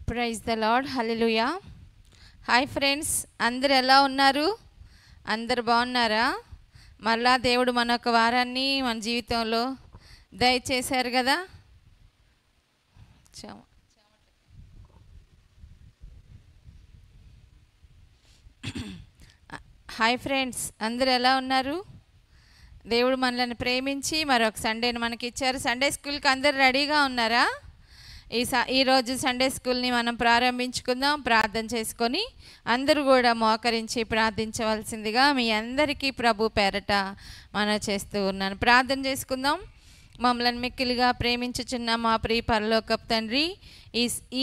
Praise the lord. Hallelujah. Hi friends, అందరు ఎలా ఉన్నారు? అందరు బాగున్నారా? మళ్ళా దేవుడు మనొక వారాన్ని మన జీవితంలో దయచేశారు కదా. హాయ్ ఫ్రెండ్స్, అందరు ఎలా ఉన్నారు? దేవుడు మనల్ని ప్రేమించి మరొక సండేని మనకి ఇచ్చారు. సండే స్కూల్కి అందరు రెడీగా ఉన్నారా? ఈరోజు సండే స్కూల్ని మనం ప్రారంభించుకుందాం. ప్రార్థన చేసుకొని అందరూ కూడా మోకరించి ప్రార్థించవలసిందిగా మీ అందరికీ ప్రభు పేరట మనం చేస్తూ ఉన్నాను. ప్రార్థన చేసుకుందాం. మమ్మల్ని మిక్కిలిగా ప్రేమించుచున్న మా ప్రియ పరలోకపు తండ్రి,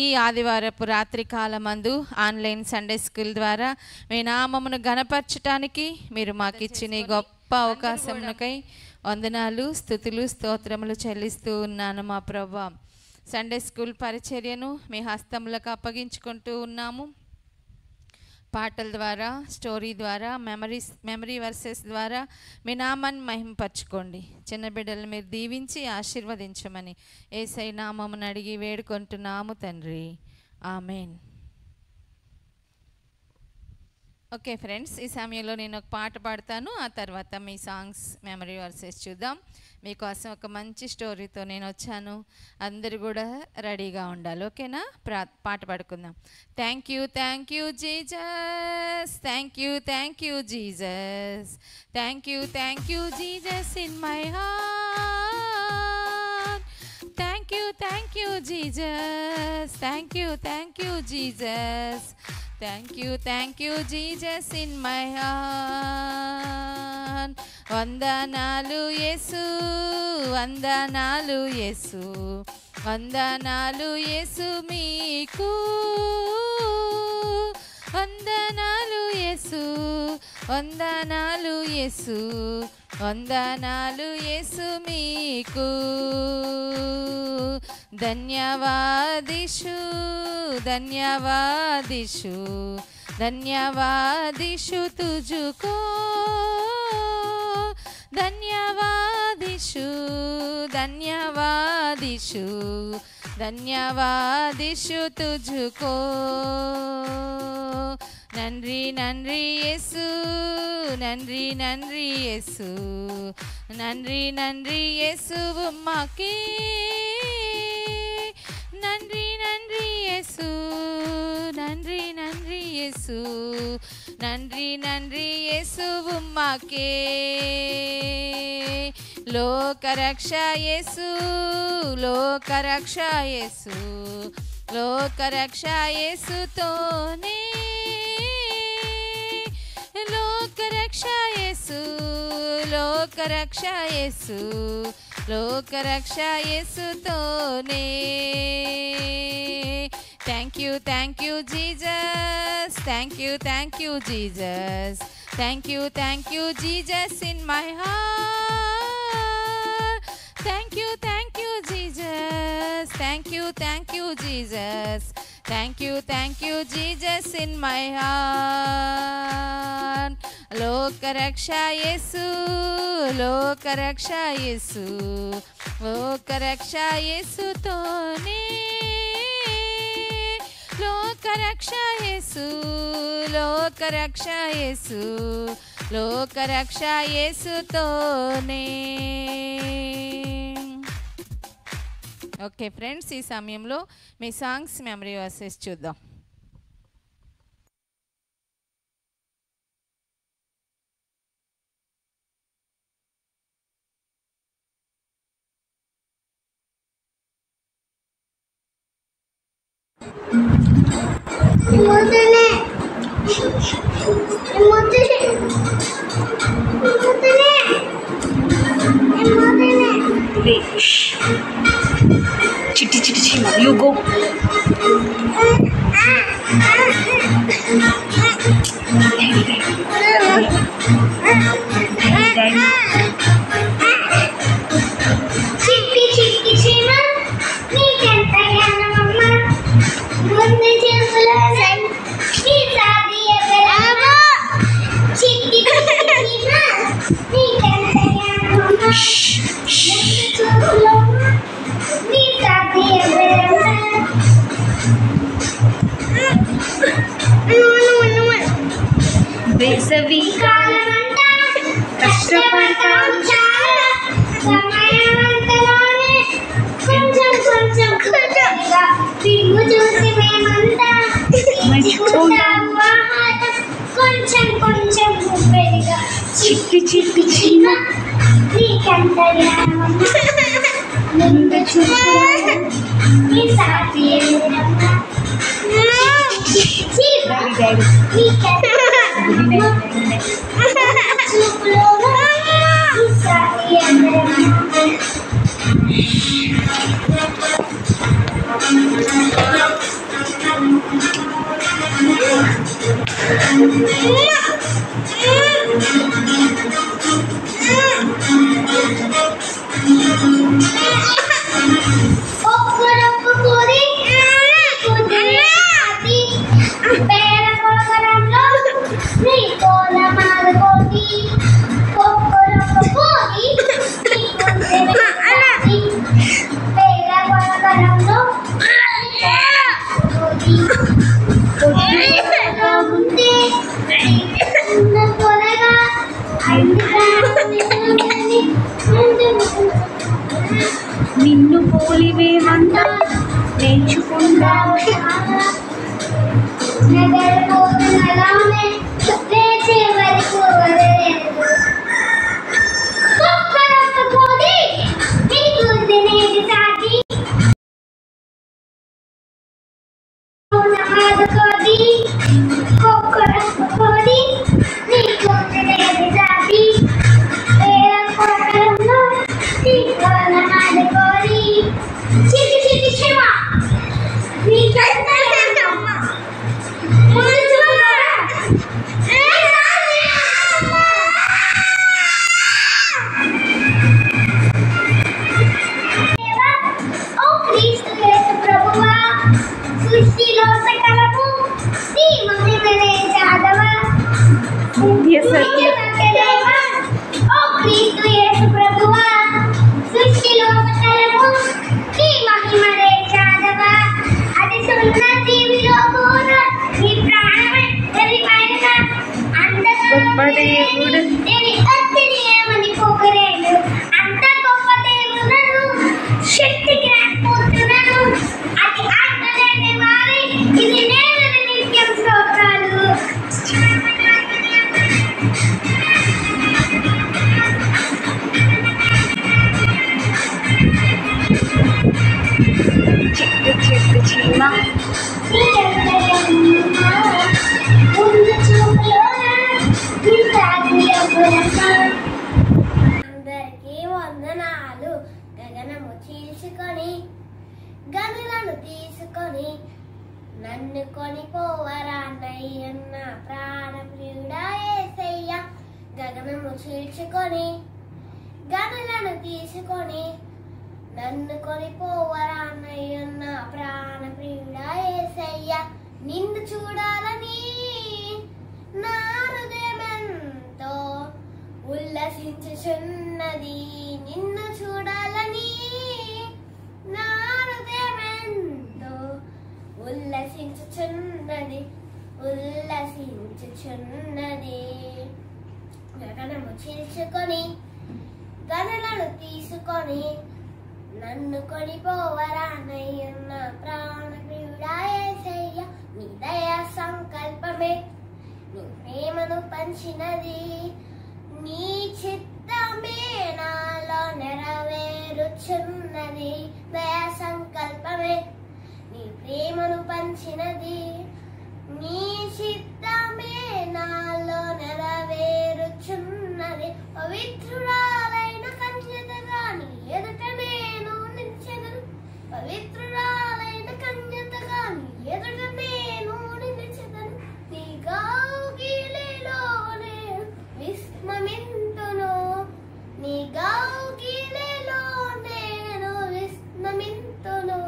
ఈ ఆదివారపు రాత్రి కాలమందు ఆన్లైన్ సండే స్కూల్ ద్వారా మీ నామమును ఘనపరచటానికి మీరు మాకు ఇచ్చిన గొప్ప అవకాశమునకై వందనాలు, స్తుతులు, స్తోత్రములు చెల్లిస్తూ ఉన్నాను మా ప్రభువా. సండే స్కూల్ పరిచర్యను మీ హస్తములకు అప్పగించుకుంటూ ఉన్నాము. పాటల ద్వారా, స్టోరీ ద్వారా, మెమరీ వర్సెస్ ద్వారా మీ నామాన్ని మహిమపరచుకోండి. చిన్న బిడ్డలు మీరు దీవించి ఆశీర్వదించమని యేసయ్య నామమును అడిగి వేడుకుంటున్నాము తండ్రి. ఆమెన్. ఓకే ఫ్రెండ్స్, ఈ సమయంలో నేను ఒక పాట పాడతాను. ఆ తర్వాత మీ సాంగ్స్, మెమరీ వర్సెస్ చూద్దాం. మీకోసం ఒక మంచి స్టోరీతో నేను వచ్చాను. అందరూ కూడా రెడీగా ఉండాలి. ఓకేనా? పాట పాడుకుందాం. Thank you Jesus, thank you Jesus, thank you Jesus in my heart. Thank you Jesus, thank you Jesus, thank you Jesus in my heart. వందనాలు యేసు, వందనాలు యేసు, వందనాలు యేసు మీకు, వందనాలు యేసు, వందనాలు యేసు, వందనాలు యేసు మీకు. ధన్యవాదిషు, ధన్యవాదిషు, ధన్యవాదిషు తుజుకో, ధన్యవాదిషు, ధన్యవాదిషు, ధన్యవాదిషు తుజుకో. நன்றி நன்றி இயேசு, நன்றி நன்றி இயேசு, நன்றி நன்றி இயேசு உம்மாக்கே. நன்றி நன்றி இயேசு, நன்றி நன்றி இயேசு, நன்றி நன்றி இயேசு உம்மாக்கே. లోకరక్షా యేసు, లోకరక్షా యేసు, లోకరక్షా యేసుతోనే, లోకరక్షా యేసు, లోకరక్షా యేసు, లోకరక్షా యేసుతోనే. Thank you Jesus, thank you Jesus, thank you Jesus in my heart. Thank you Jesus, thank you Jesus, thank you Jesus in my heart. లోకరక్షా యేసు, లోకరక్షా యేసు, లోకరక్షా యేసుతోనే, లోకరక్షా యేసు, లోకరక్షా యేసు, లోకరక్షా యేసుతోనే. ఓకే ఫ్రెండ్స్, ఈ సమయంలో మీ సాంగ్స్, మెమరీ వర్సెస్ చూద్దాం. చిట్టి చిట్టి చీమ, యూ గో. చిట్టి చిట్టి చీమ నీకెంత జ్ఞానమమ్మ, ముందు చేతులో నీ సాధియ బలమా. చిట్టి చిట్టి చీమ నీకెంత జ్ఞానమమ్మ, ముందు చేతులో నీ సాధియ బలమా. వేసవి కాలమంతా కష్టపడతావు చాలా సమయమంతలోనే కొంచెం కొంచెం కొంచెంగా పిన్ను చూసి మేమంతా మర్చిపోతావు ఆహారం కొంచెం కొంచెం పెరిగా చిట్టి చిట్టి చీమ నీకంత జ్ఞానమమ్మా నిండు చూపులో నీ సాటి ఎదురమ్మా చీమ నీకంత చూపులో నీ సాటి ఎదురమ్మా నిన్ను పోలివేమంతా నేర్చుకుంటావు నగరపోతున్నలానే లేచే వరకు వదలేదు కుక్కరొక్క కోడి నీకు తినేది సాటి ఆదుకోది కుక్కరొక్క కోడి నీకు తినేది సాటి చిట్టి చిట్టి చీమ నీకంత జ్ఞానమమ్మా ముందు చూడరా ఓ క్రీస్తు యేసు ప్రభువా సృష్టిలో సకలము నీ మహిమనే చాదవా సత్యదేవా ఓ క్రీస్తు యేసు ప్రభువా సృష్టిలో సకలము నీ మహిమనే చాదవా అది సున్న జీవిలో కూడా నీ ప్రాణమే ఎరిపైన అంతగా దేవుడు దేని అత్తిని ఏమని పొగరేను అంత గొప్ప దేవుడను శక్తికి పోతున్నాను అది ఆత్మలేని వారి ఇది నేను నిత్యం స్తోత్రాలు చిట్టు చిట్టు చీమ అందరికీ వందనాలు గగనము చీల్చుకొని గనులను తీసుకొని నన్ను కొనిపోవరాన్నయ్యన్న ప్రాణప్రియుడా యేసయ్య గగనము చీల్చుకొని గనులను తీసుకొని నన్ను కొనిపోవరాన్నయ్యన్న ప్రాణప్రియుడా యేసయ్య నిన్ను చూడాలని నా హృదయమెంతో ఉల్లసించుచున్నది నిన్ను చూడాలని నా హృదయమెంతో ఉల్లసించుచున్నది గగనము చీల్చుకొని గనులను తీసుకొని నన్ను కొనిపోవరానయ్యన్న ప్రాణప్రియుడా యేసయ్య నీ దయా సంకల్పమే నీ ప్రేమను పంచినది నీ చిత్తమే నాలో నెరవేరుచున్నది దయా సంకల్పమే నీ ప్రేమను పంచినది నీ చిత్తమే నాలో నెరవేరుచున్నది పవిత్రురాలైన కన్యతగా నీ ఎదుట నేను నిలిచెదను పవిత్రురాలైన కన్యతగా నీ ఎదుట నేను నిలిచెదను నీ కౌగిలిలోనే విస్మమింతును నీ కౌగిలిలో నేను విస్మమింతును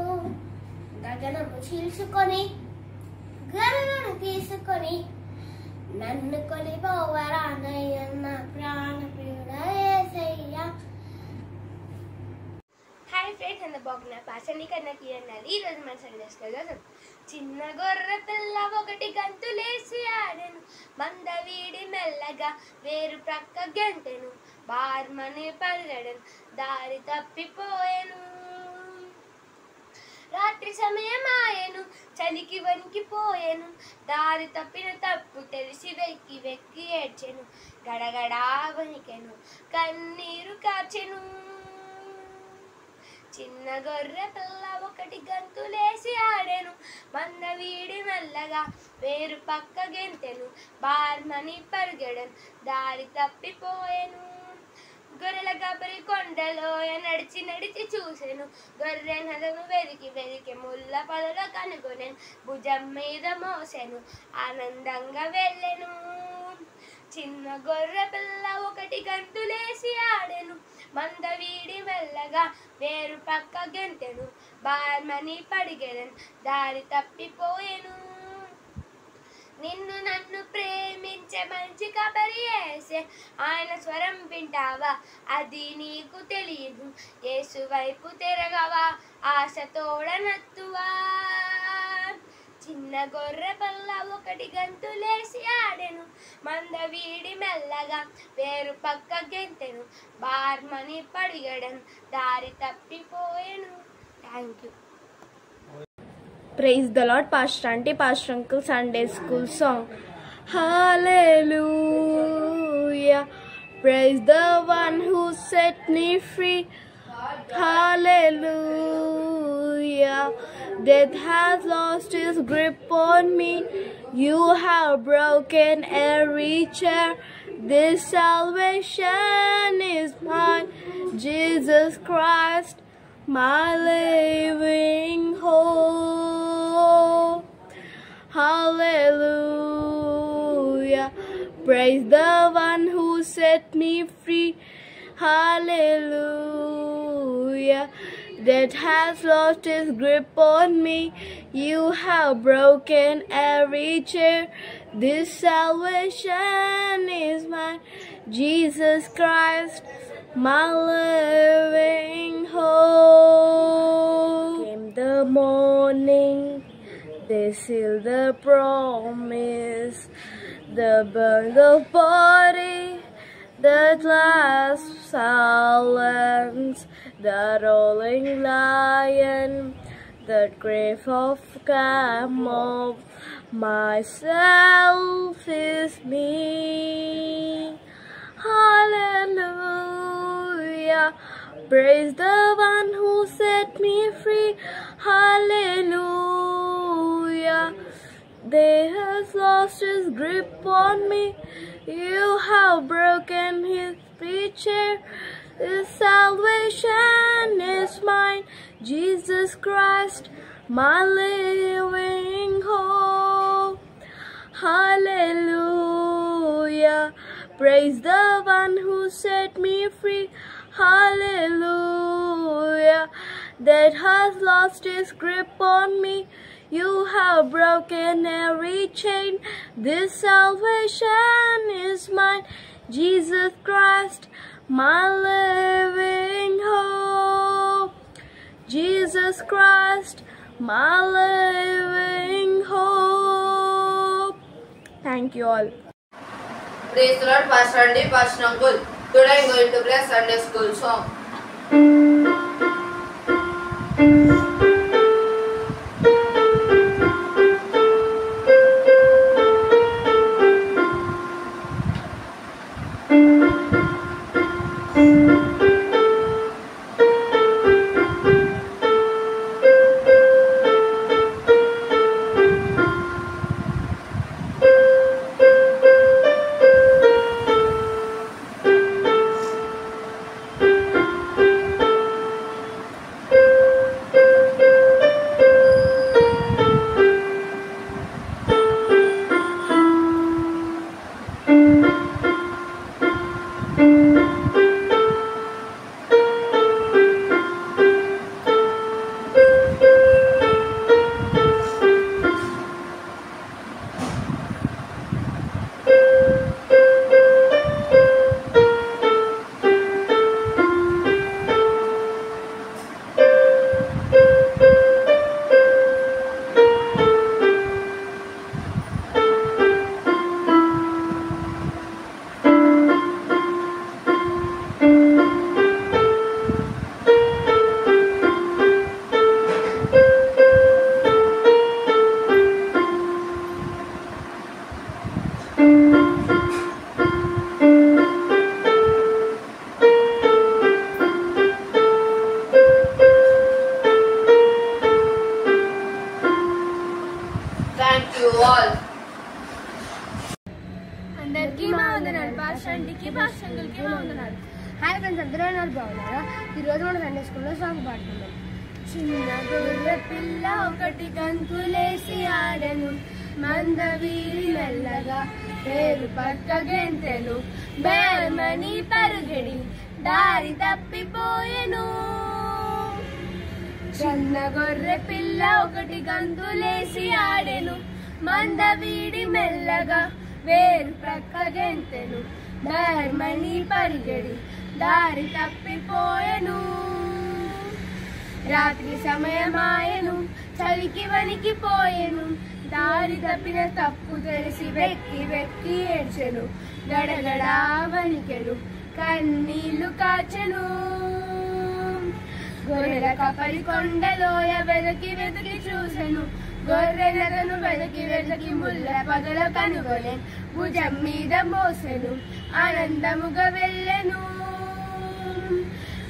గగనము చీల్చుకొని గనులను తీసుకొని నన్ను కొనిపోవరానయ్యన్న ప్రాణప్రియుడా యేసయ్య. హాయ్ ఫ్రెండ్స్, అందరూ బాగున్నారు. పాసండి కన్నా కిరణాలి. ఈరోజు మన సండే స్కూల్లో చిన్న గొర్రె పిల్ల ఒకటి గంతులేసి ఆడెను, మంద వీడి మెల్లగా వేరు ప్రక్క గెంతెను, బార్మని పరిగెడెను, దారి తప్పిపోయెను. రాత్రి సమయమాయెను, చలికి వణికిపోయెను, దారి తప్పిన తప్పు తెలిసి వెక్కి వెక్కి ఏడ్చెను, గడగడా వణికెను, కన్నీరు కార్చెను. చిన్న గొర్రె పిల్ల ఒకటి గంతులేసి ఆడెను, మంద వీడి మెల్లగా వేరు పక్క గెంతెను, బార్మని పరిగెడెను, దారి తప్పిపోయెను. గొర్రెల గబరి కొండలో నడిచి నడిచి చూసెను, గొర్రె నదను వెదికి వెదికి ముళ్ళ పొదలో కనుగొనెను, భుజం మీద మోసెను, ఆనందంగా వెళ్ళెను. చిన్న గొర్రె పిల్ల ఒకటి గంతులేసి ఆడెను, మంద వీడి మెల్లగా వేరు పక్క గెంతెను, బార్మని పరిగెడెను, దారి తప్పిపోయెను. నిన్ను నన్ను ప్రేమించే మంచి కబరి యేసే, ఆయన స్వరం వింటావా అది నీకు తెలియదు, యేసు వైపు తిరగవా ఆశతోడనత్తువా. చిన్న గొర్రె పిల్ల ఒకటి గంతులేసి ఆడెను, మంద వీడి మెల్లగా వేరు పక్క గెంతెను, బార్మని పరిగెడెను, దారి తప్పిపోయెను. Thank you. Praise the Lord, Pastor Auntie, Pastor Uncle, Sunday School song. Hallelujah, praise the one who set me free. Hallelujah, death has lost its grip on me. You have broken every chair. This salvation is mine, Jesus Christ, my living hope. Hallelujah, praise the one who set me free. Hallelujah, death has lost its grip on me. You have broken every chair. This salvation is mine, Jesus Christ, my living hope. Came the morning, they sealed the promise, the burn of body, the glass silence, the rolling lion, the grave of camel, myself is me. Hallelujah, praise the one who set me free. Hallelujah, they has lost his grip on me. You have broken his preacher. This salvation is mine, Jesus Christ, my living hope. Hallelujah, praise the one who set me free. Hallelujah, that has lost his grip on me. You have broken every chain. This salvation is mine, Jesus Christ, my living hope. Jesus Christ, my living hope. Thank you all. Praise the Lord, Pastor Auntie, Pastor Uncle. Today I am going to play Sunday School song. అండికి భాష అంకుల్కి వందనాలు. Hi friends, అందరూ ఉన్నారు బాగున్నారా? ఈరోజు మన Sunday స్కూల్లో song పాడుతున్నాం. చిన్న గొర్రె పిల్ల ఒకటి గంతులేసి ఆడెను, మందవీరి మెల్లగా పేరు పక్క గెంతెను, బేమని పరుగెడి దారి తప్పిపోయెను. చిన్న గొర్రె పిల్ల ఒకటి గంతులేసి ఆడెను, మందవీడి మెల్లగా వేరు ప్రక్క గెంతెను, బేమని పరిగెడి దారి తప్పిపోయెను. రాత్రి సమయమాయెను, చలికి వణికిపోయెను, దారి తప్పిన తప్పు తెలిసి వెక్కి వెక్కి ఏడ్చెను, గడగడా వణికెను, కన్నీళ్లు కాచెను. గొర్రెల కపరి కొండలోయ వెదకి వెతికి చూసెను, గొర్రెలను వెదకి వెదకి ముళ్ళ పగల కనుగొనె, భుజం మీద మోసెను, ఆనందముగా వెళ్ళెను.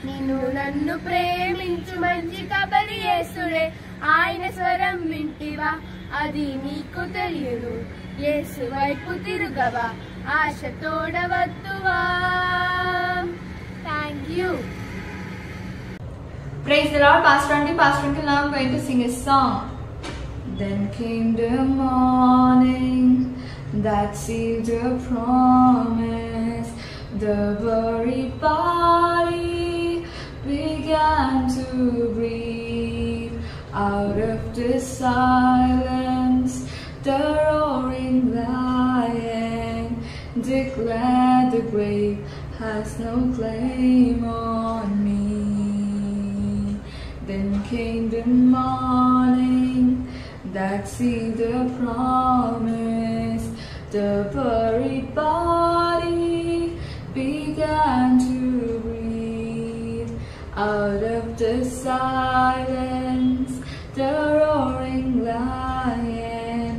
నిన్ను నన్ను ప్రేమించు మంచి కబరి యేసుడే, ఆయన స్వరం వింటివా అది నీకు తెలియదు, యేసు వైపు తిరుగవా ఆశ తోడవద్దువా. Thank you. Praise the Lord, Pastor Aunty. Pastor Uncle, now I'm going to sing a song. Then came the morning that sealed the promise. The very body began to breathe. Out of the silence, the roaring lion declared the grave has no claim on me. Then came the morning that sealed the promise. The buried body began to breathe. Out of the silence, the roaring lion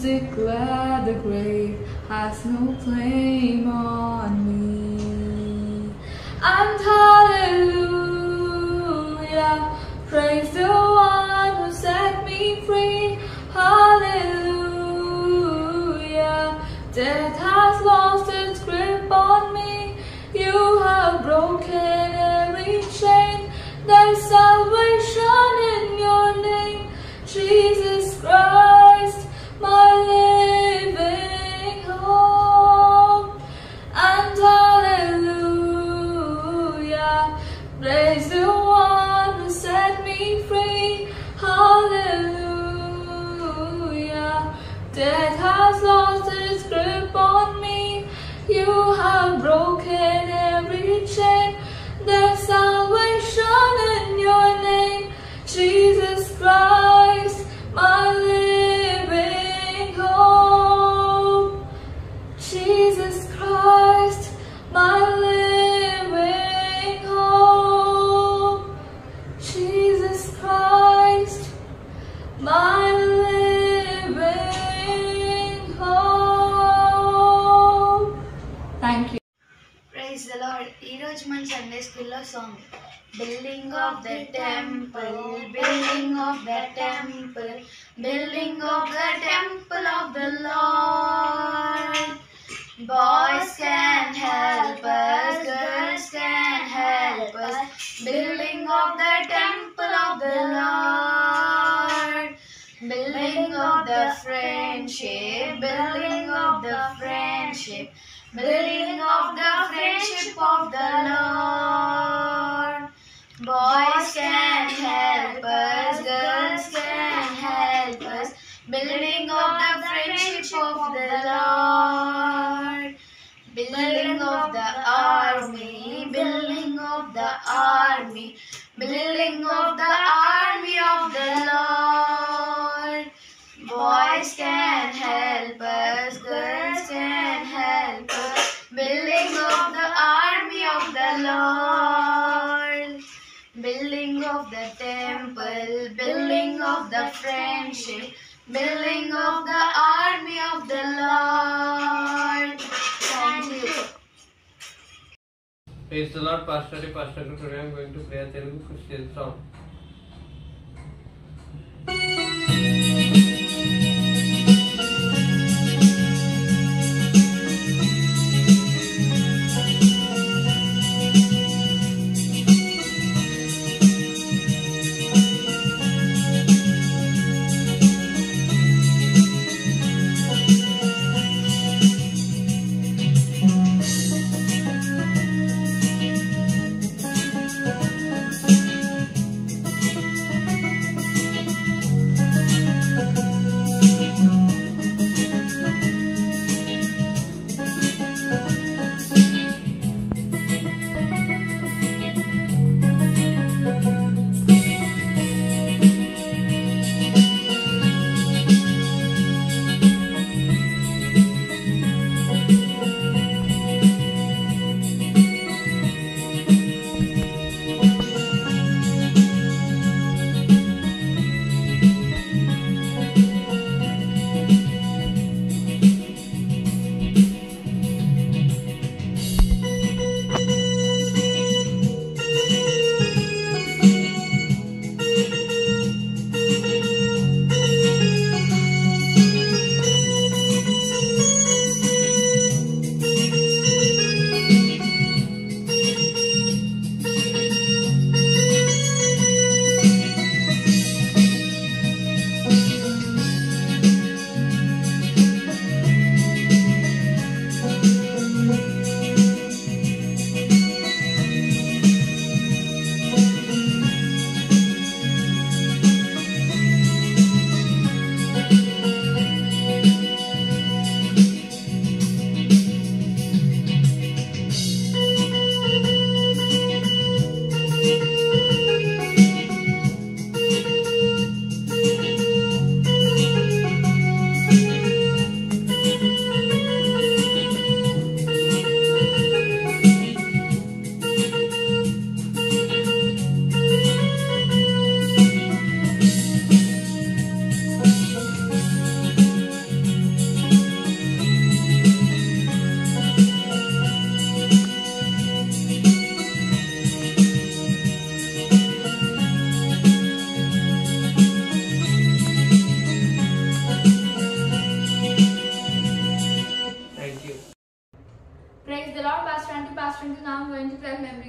declared the grave has no claim on me. And hallelujah, praise the one who set me free. Hallelujah, death has lost its grip on me. You have broken every chain. There's salvation in your name, Jesus Christ, my living hope. And hallelujah, praise the one who set me free. Hallelujah, death has lost its grip on me. You have broken every chain. There's salvation in your name, Jesus Christ, my living hope. Jesus Christ, my living hope. Jesus Christ, my living hope. Thank you. Praise the Lord. ఈ రోజు మన Sunday స్కూల్లో song. Building of the temple, building of the temple, building of the temple of the Lord. Boys can help us, girls can help us, building of the temple of the Lord. Building of the friendship, building of the friendship, building of the friendship of the Lord. Boys can help us, girls can help us, building of the friendship of the Lord. Building of the army, building of the army, building of the army of the Lord. Boys can help us, girls can help us, building of the army of the Lord. Building of the temple, building of the friendship, building of the army of the Lord. Thank you. Praise the Lord, Pastor. Today I am going to play a Telugu Christian song.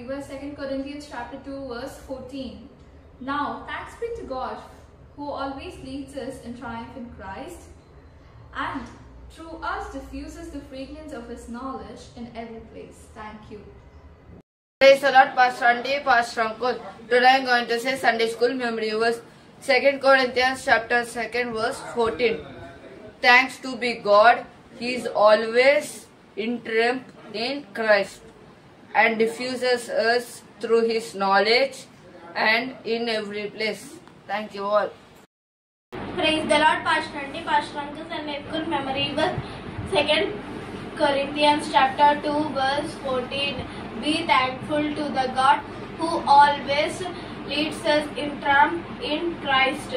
verse 2 Corinthians chapter 2 verse 14. Now, thanks be to God who always leads us in triumph in Christ and through us diffuses the fragrance of His knowledge in every place. Thank you. Praise the Lord, Pastor Andy, Pastor Uncle. Today I am going to say Sunday School memory verse 2 Corinthians chapter 2 verse 14. Thanks to be God, He is always in triumph in Christ and diffuses us through His knowledge and in every place. Thank you all. Praise the Lord, Pastor Andy, Pastor Uncle, Sunday School memory verse 2 Corinthians chapter 2 verse 14. Be thankful to the God who always leads us in triumph in Christ,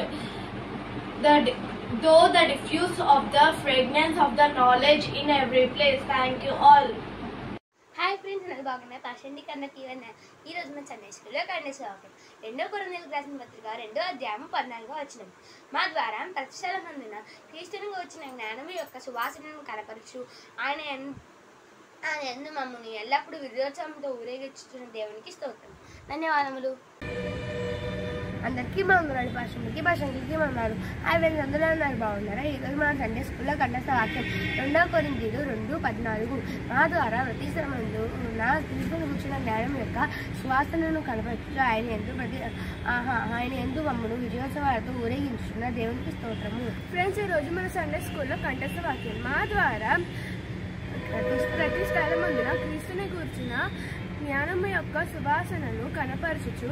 though the diffuse of the fragrance of the knowledge in every place. Thank you all. Hi friends, నాకు బాగున్నా పాషండి కన్నా తీవన్న. ఈరోజు మన Sunday స్కూల్లో కండేశ్వర వాక్యం 2 కొరింథీయులకు రాసిన పత్రిక 2వ అధ్యాయం 14వ వచనం. మా ద్వారా ప్రతిష్టలమందున క్రీస్తునికి వచ్చిన జ్ఞానం యొక్క సువాసనను కనపరచు ఆయన యందు మమ్మల్ని ఎల్లప్పుడూ విరోచంతో ఊరేగించుతున్న దేవునికి స్తోత్రం. ధన్యవాదములు. అందరికీ బాగున్నాడు, భాషకి బాగున్నారు. హాయ్ ఫ్రెండ్స్, అందరూ ఉన్నారు, బాగున్నారా? ఈరోజు మన సండే స్కూల్లో కంఠస్థ వాక్యం 2 కొరింథీయులు 2:14. మా ద్వారా ప్రతి శ్రమందు నా క్రీస్తుని కూర్చున్న జ్ఞానం యొక్క శ్వాసనను కనపరచు ఆయన ఎందు మమ్మను విజయోత్సవాలతో ఊరేగించుతున్న దేవునికి స్తోత్రము. ఫ్రెండ్స్, ఈరోజు మన సండే స్కూల్లో కంఠస్థ వాక్యం మా ద్వారా ప్రతి స్థలమందున క్రీస్తుని కూర్చున్న జ్ఞానము యొక్క సువాసనను కనపరచుచు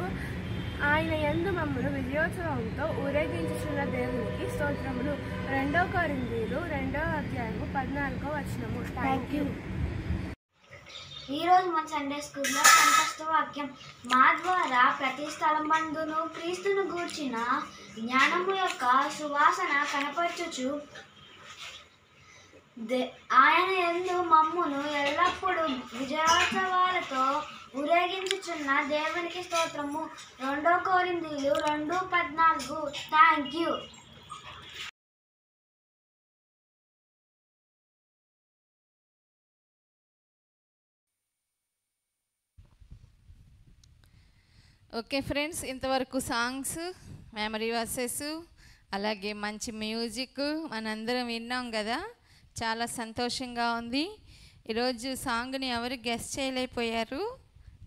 ఆయన యందు మమ్మను విజయోత్సవంతో ఊరేగించుచున్న దేవునికి స్తోత్రములు. 2 కొరింథీయులు 2వ అధ్యాయము 14వ వచనము. Thank you. ఈరోజు మన సండే స్కూల్లో కంఠస్థ వాక్యం మా ద్వారా ప్రతి స్థలమందును క్రీస్తును గూర్చిన జ్ఞానము యొక్క సువాసన కనపరచుచు ఆయన యందు మమ్మును ఎల్లప్పుడూ విజయోత్సవాలతో ఊరేగించుచున్న దేవునికి స్తోత్రము. 2 కొరింథీయులు 2:14. Thank you. ఓకే ఫ్రెండ్స్, ఇంతవరకు సాంగ్స్, మెమరీ వర్సెస్, అలాగే మంచి మ్యూజిక్ మనందరం విన్నాం కదా. చాలా సంతోషంగా ఉంది. ఈరోజు సాంగ్ని ఎవరు గెస్ట్ చేయలేకపోయారు,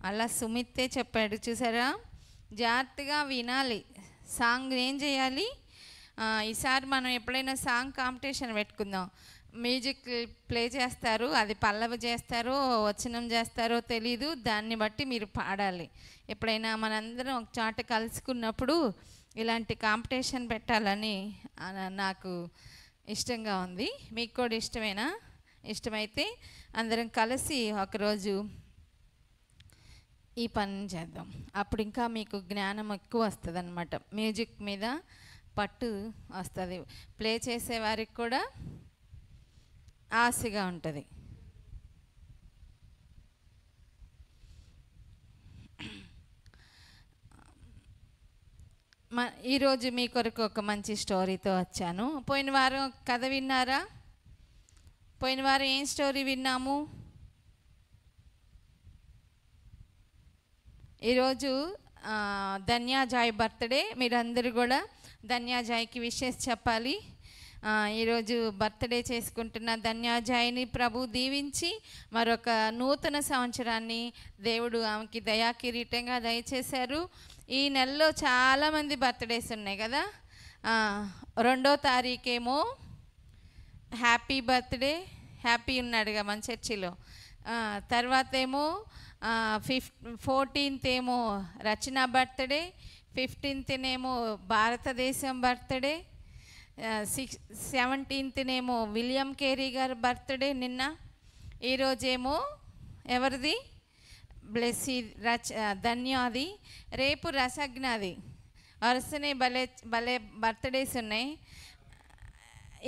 అలా సుమిత్తే చెప్పాడు. చూసారా, జాగ్రత్తగా వినాలి. సాంగ్ ఏం చేయాలి, ఈసారి మనం ఎప్పుడైనా సాంగ్ కాంపిటీషన్ పెట్టుకుందాం. మ్యూజిక్ ప్లే చేస్తారు, అది పల్లవి చేస్తారో వచనం చేస్తారో తెలీదు, దాన్ని బట్టి మీరు పాడాలి. ఎప్పుడైనా మనందరం ఒక చోట కలుసుకున్నప్పుడు ఇలాంటి కాంపిటీషన్ పెట్టాలని నాకు ఇష్టంగా ఉంది. మీకు కూడా ఇష్టమేనా? ఇష్టమైతే అందరం కలిసి ఒకరోజు ఈ పని చేద్దాం. అప్పుడు ఇంకా మీకు జ్ఞానం ఎక్కువ వస్తుంది అన్నమాట. మ్యూజిక్ మీద పట్టు వస్తుంది, ప్లే చేసేవారికి కూడా ఆశగా ఉంటుంది. ఈరోజు మీ కొరకు ఒక మంచి స్టోరీతో వచ్చాను. పోయిన వారం కథ విన్నారా? పోయిన వారం ఏం స్టోరీ విన్నాము? ఈరోజు ధన్యాజాయ్ బర్త్డే. మీరందరూ కూడా ధన్యాజాయ్కి విషెస్ చెప్పాలి. ఈరోజు బర్త్డే చేసుకుంటున్న ధన్యాజాయ్ని ప్రభు దీవించి మరొక నూతన సంవత్సరాన్ని దేవుడు ఆమెకి దయాకిరీటంగా దయచేశారు. ఈ నెలలో చాలామంది బర్త్డేస్ ఉన్నాయి కదా. 2వ తారీఖేమో హ్యాపీ బర్త్డే, హ్యాపీ ఉన్నాడుగా మన చర్చిలో. తర్వాత ఏమో 14th ఏమో రచన బర్త్డే, 15th భారతదేశం బర్త్డే, 17th విలియం కేరీ గారి బర్త్డే నిన్న. ఈరోజేమో ఎవరిది? బ్లెస్సీ ధన్యాది. రేపు రసజ్ఞాది. వరుసనే భలే బర్త్డేస్ ఉన్నాయి.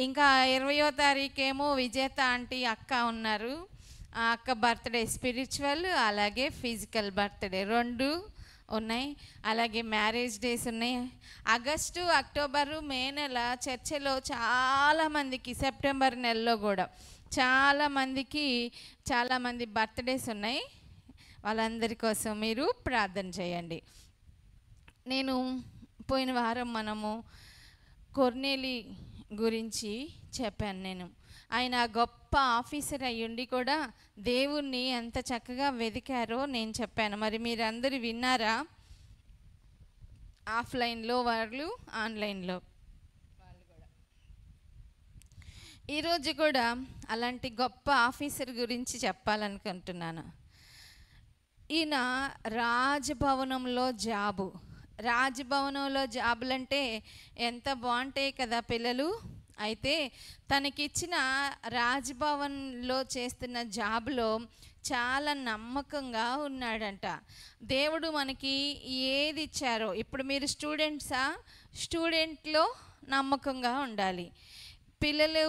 ఇంకా 20వ తారీఖేమో విజేత ఆంటీ అక్క ఉన్నారు. ఆ అక్క బర్త్డే స్పిరిచువల్ అలాగే ఫిజికల్ బర్త్డే 2 ఉన్నాయి. అలాగే మ్యారేజ్ డేస్ ఉన్నాయి. ఆగస్టు, అక్టోబరు, మే నెల చర్చిలో చాలామందికి, సెప్టెంబర్ నెలలో కూడా చాలామంది బర్త్డేస్ ఉన్నాయి. వాళ్ళందరి కోసం మీరు ప్రార్థన చేయండి. నేను పోయిన వారం మనము కొర్నేలి గురించి చెప్పాను. ఆయన గొప్ప ఆఫీసర్ అయ్యుండి కూడా దేవుణ్ణి ఎంత చక్కగా వెతికారో నేను చెప్పాను. మరి మీరందరూ విన్నారా? ఆఫ్లైన్లో వాళ్ళు, ఆన్లైన్లో వాళ్ళు కూడా. ఈరోజు కూడా అలాంటి గొప్ప ఆఫీసర్ గురించి చెప్పాలనుకుంటున్నాను. ఈయన రాజభవనంలో జాబులంటే ఎంత బాగుంటాయి కదా పిల్లలు. అయితే తనకిచ్చిన రాజ్భవన్లో చేస్తున్న జాబ్లో చాలా నమ్మకంగా ఉన్నాడంట. దేవుడు మనకి ఏది ఇచ్చారో, ఇప్పుడు మీరు స్టూడెంట్లో నమ్మకంగా ఉండాలి, పిల్లలు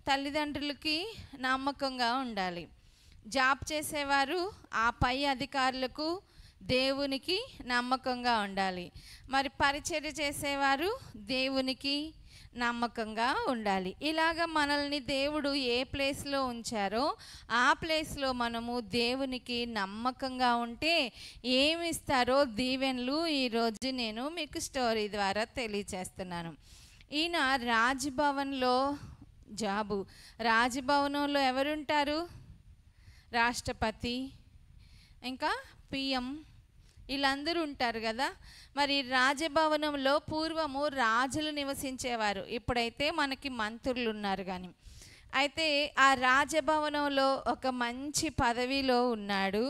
తల్లిదండ్రులకి నమ్మకంగా ఉండాలి, జాబ్ చేసేవారు ఆ పై అధికారులకు దేవునికి నమ్మకంగా ఉండాలి, మరి పరిచర్య చేసేవారు దేవునికి నమ్మకంగా ఉండాలి. ఇలాగ మనల్ని దేవుడు ఏ ప్లేస్లో ఉంచారో ఆ ప్లేస్లో మనము దేవునికి నమ్మకంగా ఉంటే ఏమిస్తారో దీవెనలు ఈరోజు నేను మీకు స్టోరీ ద్వారా తెలియచేస్తున్నాను. ఈయన రాజ్భవనంలో ఎవరుంటారు? రాష్ట్రపతి, ఇంకా పిఎం, వీళ్ళందరూ ఉంటారు కదా. మరి రాజభవనంలో పూర్వము రాజులు నివసించేవారు, ఇప్పుడైతే మనకి మంత్రులు ఉన్నారు. కానీ అయితే ఆ రాజభవనంలో ఒక మంచి పదవిలో ఉన్నాడు.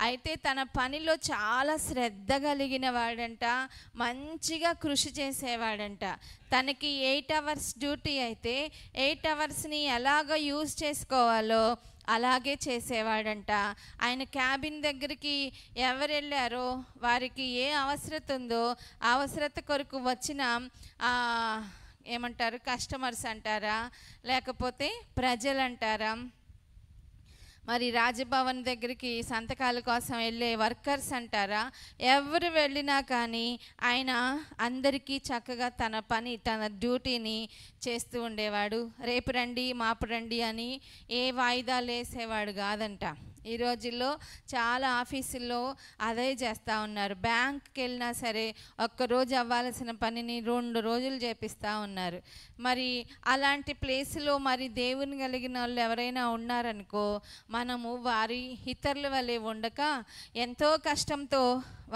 అయితే తన పనిలో చాలా శ్రద్ధ కలిగిన వాడంట, మంచిగా కృషి చేసేవాడంట. తనకి 8 hours డ్యూటీ అయితే 8 hoursని ఎలాగ యూజ్ చేసుకోవాలో అలాగే చేసేవాడంట. ఆయన క్యాబిన్ దగ్గరికి ఎవరు వెళ్ళారో వారికి ఏ అవసరత ఉందో ఆ అవసరత కొరకు వచ్చిన ఏమంటారు, కస్టమర్స్ అంటారా లేకపోతే ప్రజలు అంటారా, మరి రాజభవన్ దగ్గరికి సంతకాల కోసం వెళ్ళే వర్కర్స్ అంటారా, ఎవరు వెళ్ళినా కానీ ఆయన అందరికీ చక్కగా తన డ్యూటీని చేస్తూ ఉండేవాడు. రేపు రండి మాపు రండి అని ఏ వాయిదాలు వేసేవాడు కాదంట. ఈ రోజుల్లో చాలా ఆఫీసుల్లో అదే చేస్తూ ఉన్నారు. బ్యాంక్కి వెళ్ళినా సరే ఒక్కరోజు అవ్వాల్సిన పనిని 2 రోజులు చేపిస్తూ ఉన్నారు. మరి అలాంటి ప్లేస్లో మరి దేవుని కలిగిన వాళ్ళు ఎవరైనా ఉన్నారనుకో, మనము వారి ఇతరుల వల్లే ఉండక ఎంతో కష్టంతో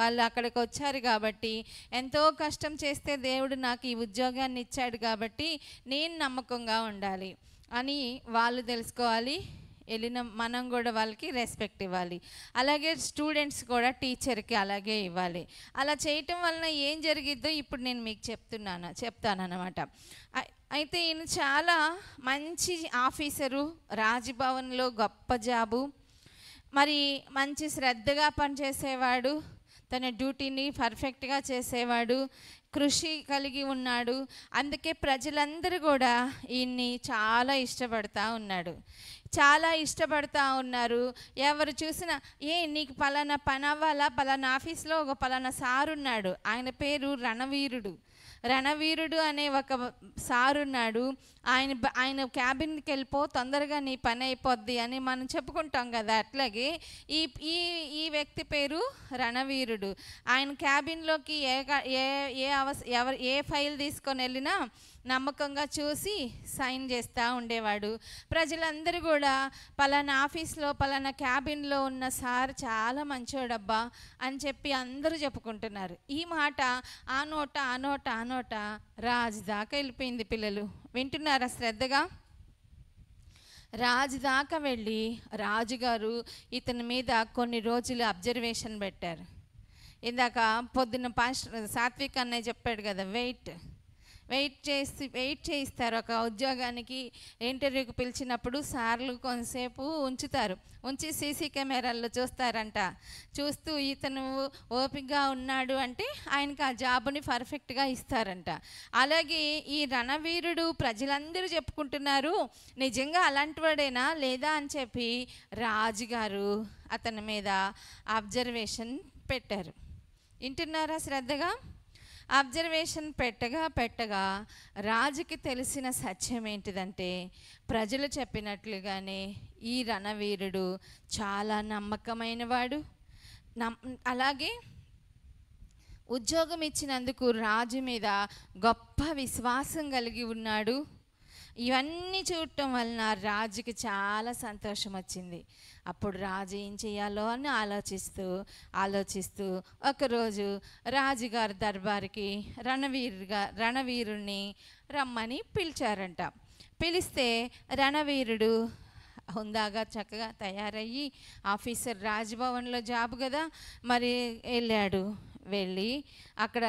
వాళ్ళు అక్కడికి వచ్చారు కాబట్టి, ఎంతో కష్టం చేస్తే దేవుడు నాకు ఈ ఉద్యోగాన్ని ఇచ్చాడు కాబట్టి నేను నమ్మకంగా ఉండాలి అని వాళ్ళు తెలుసుకోవాలి. వెళ్ళిన మనం కూడా వాళ్ళకి రెస్పెక్ట్ ఇవ్వాలి. అలాగే స్టూడెంట్స్ కూడా టీచర్కి అలాగే ఇవ్వాలి. అలా చేయటం వలన ఏం జరిగిద్దో ఇప్పుడు నేను మీకు చెప్తానన్నమాట. అయితే ఈయన చాలా మంచి ఆఫీసరు, రాజ్భవన్లో గొప్ప జాబు, మరి మంచి శ్రద్ధగా పనిచేసేవాడు, తన డ్యూటీని పర్ఫెక్ట్గా చేసేవాడు, కృషి కలిగి ఉన్నాడు. అందుకే ప్రజలందరూ కూడా ఈయన్ని చాలా ఇష్టపడుతూ ఉన్నారు. ఎవరు చూసినా నీకు పలానా పని అవ్వాలా, పలానా ఆఫీస్లో ఒక పలానా సార్ ఉన్నాడు, ఆయన పేరు రణవీరుడు అనే ఒక సార్ ఉన్నాడు, ఆయన క్యాబిన్కి వెళ్ళిపో తొందరగా నీ పని అయిపోద్ది అని మనం చెప్పుకుంటాం కదా. అట్లాగే ఈ వ్యక్తి పేరు రణవీరుడు. ఆయన క్యాబిన్లోకి ఏ ఫైల్ తీసుకొని వెళ్ళినా నమ్మకంగా చూసి సైన్ చేస్తూ ఉండేవాడు. ప్రజలందరూ కూడా పలానా ఆఫీస్లో పలానా క్యాబిన్లో ఉన్న సార్ చాలా మంచోడబ్బా అని చెప్పి అందరూ చెప్పుకుంటున్నారు. ఈ మాట ఆ నోట రాజు దాకా వెళ్ళిపోయింది. పిల్లలు వింటున్నారా శ్రద్ధగా? రాజు దాకా వెళ్ళి రాజుగారు ఇతని మీద కొన్ని రోజులు అబ్జర్వేషన్ పెట్టారు. ఇందాక పొద్దున్న సాత్విక్ అన్నయ్య చెప్పాడు కదా, వెయిట్ చేయిస్తారు. ఒక ఉద్యోగానికి ఇంటర్వ్యూకి పిలిచినప్పుడు సార్లు కొంతసేపు ఉంచి సీసీ కెమెరాల్లో చూస్తారంట. చూస్తూ ఇతను ఓపికగా ఉన్నాడు అంటే ఆయనకి ఆ జాబ్ని పర్ఫెక్ట్గా ఇస్తారంట. అలాగే ఈ రణవీరుడు ప్రజలందరూ చెప్పుకుంటున్నారు, నిజంగా అలాంటి వాడేనా లేదా అని చెప్పి రాజుగారు అతని మీద అబ్జర్వేషన్ పెట్టారు. వింటున్నారా శ్రద్ధగా? అబ్జర్వేషన్ పెట్టగా రాజుకి తెలిసిన సత్యం ఏంటిదంటే, ప్రజలు చెప్పినట్లుగానే ఈ రణవీరుడు చాలా నమ్మకమైన వాడు, అలాగే ఉద్యోగం ఇచ్చినందుకు రాజు మీద గొప్ప విశ్వాసం కలిగి ఉన్నాడు. ఇవన్నీ చూడటం వలన రాజుకి చాలా సంతోషం వచ్చింది. అప్పుడు రాజు ఏం చేయాలో అని ఆలోచిస్తూ ఒకరోజు రాజుగారి దర్బారుకి రణవీరుణ్ణి రమ్మని పిలిచారంట. పిలిస్తే రణవీరుడు హుందాగా చక్కగా తయారయ్యి, ఆఫీసర్ రాజ్భవన్లో జాబ్ కదా, మరి వెళ్ళి అక్కడ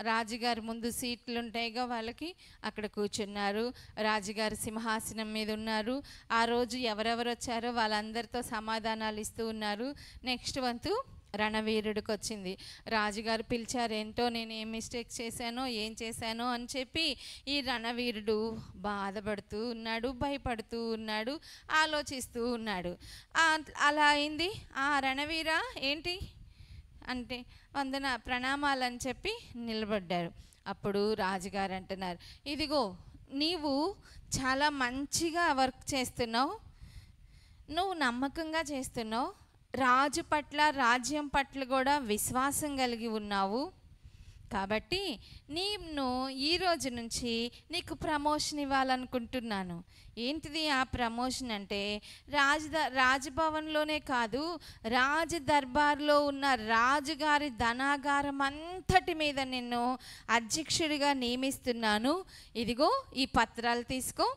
రాజుగారి ముందు సీట్లు ఉంటాయిగా వాళ్ళకి, అక్కడ కూర్చున్నారు. రాజుగారి సింహాసనం మీద ఉన్నారు. ఆ రోజు ఎవరెవరు వచ్చారో వాళ్ళందరితో సమాధానాలు ఇస్తూ ఉన్నారు. నెక్స్ట్ వంతు రణవీరుడికి వచ్చింది. రాజుగారు పిలిచారు, ఏంటో నేను ఏం మిస్టేక్ చేశానో ఏం చేశానో అని చెప్పి ఈ రణవీరుడు బాధపడుతూ ఉన్నాడు, భయపడుతూ ఉన్నాడు, ఆలోచిస్తూ ఉన్నాడు. అలా అయింది. రణవీర ఏంటి అంటే వందన ప్రణామాలని చెప్పి నిలబడ్డారు. అప్పుడు రాజుగారు అంటున్నారు, ఇదిగో నీవు చాలా మంచిగా వర్క్ చేస్తున్నావు, నువ్వు నమ్మకంగా చేస్తున్నావు, రాజు పట్ల రాజ్యం పట్ల కూడా విశ్వాసం కలిగి ఉన్నావు, కాబట్టి నేను ఈ రోజు నుంచి నీకు ప్రమోషన్ ఇవ్వాలనుకుంటున్నాను. ఏంటిది ఆ ప్రమోషన్ అంటే, రాజభవన్లోనే కాదు, రాజ దర్బార్లో ఉన్న రాజుగారి ధనాగారం అంతటి మీద నిన్ను అధ్యక్షుడిగా నియమిస్తున్నాను. ఇదిగో ఈ పత్రాలు తీసుకో.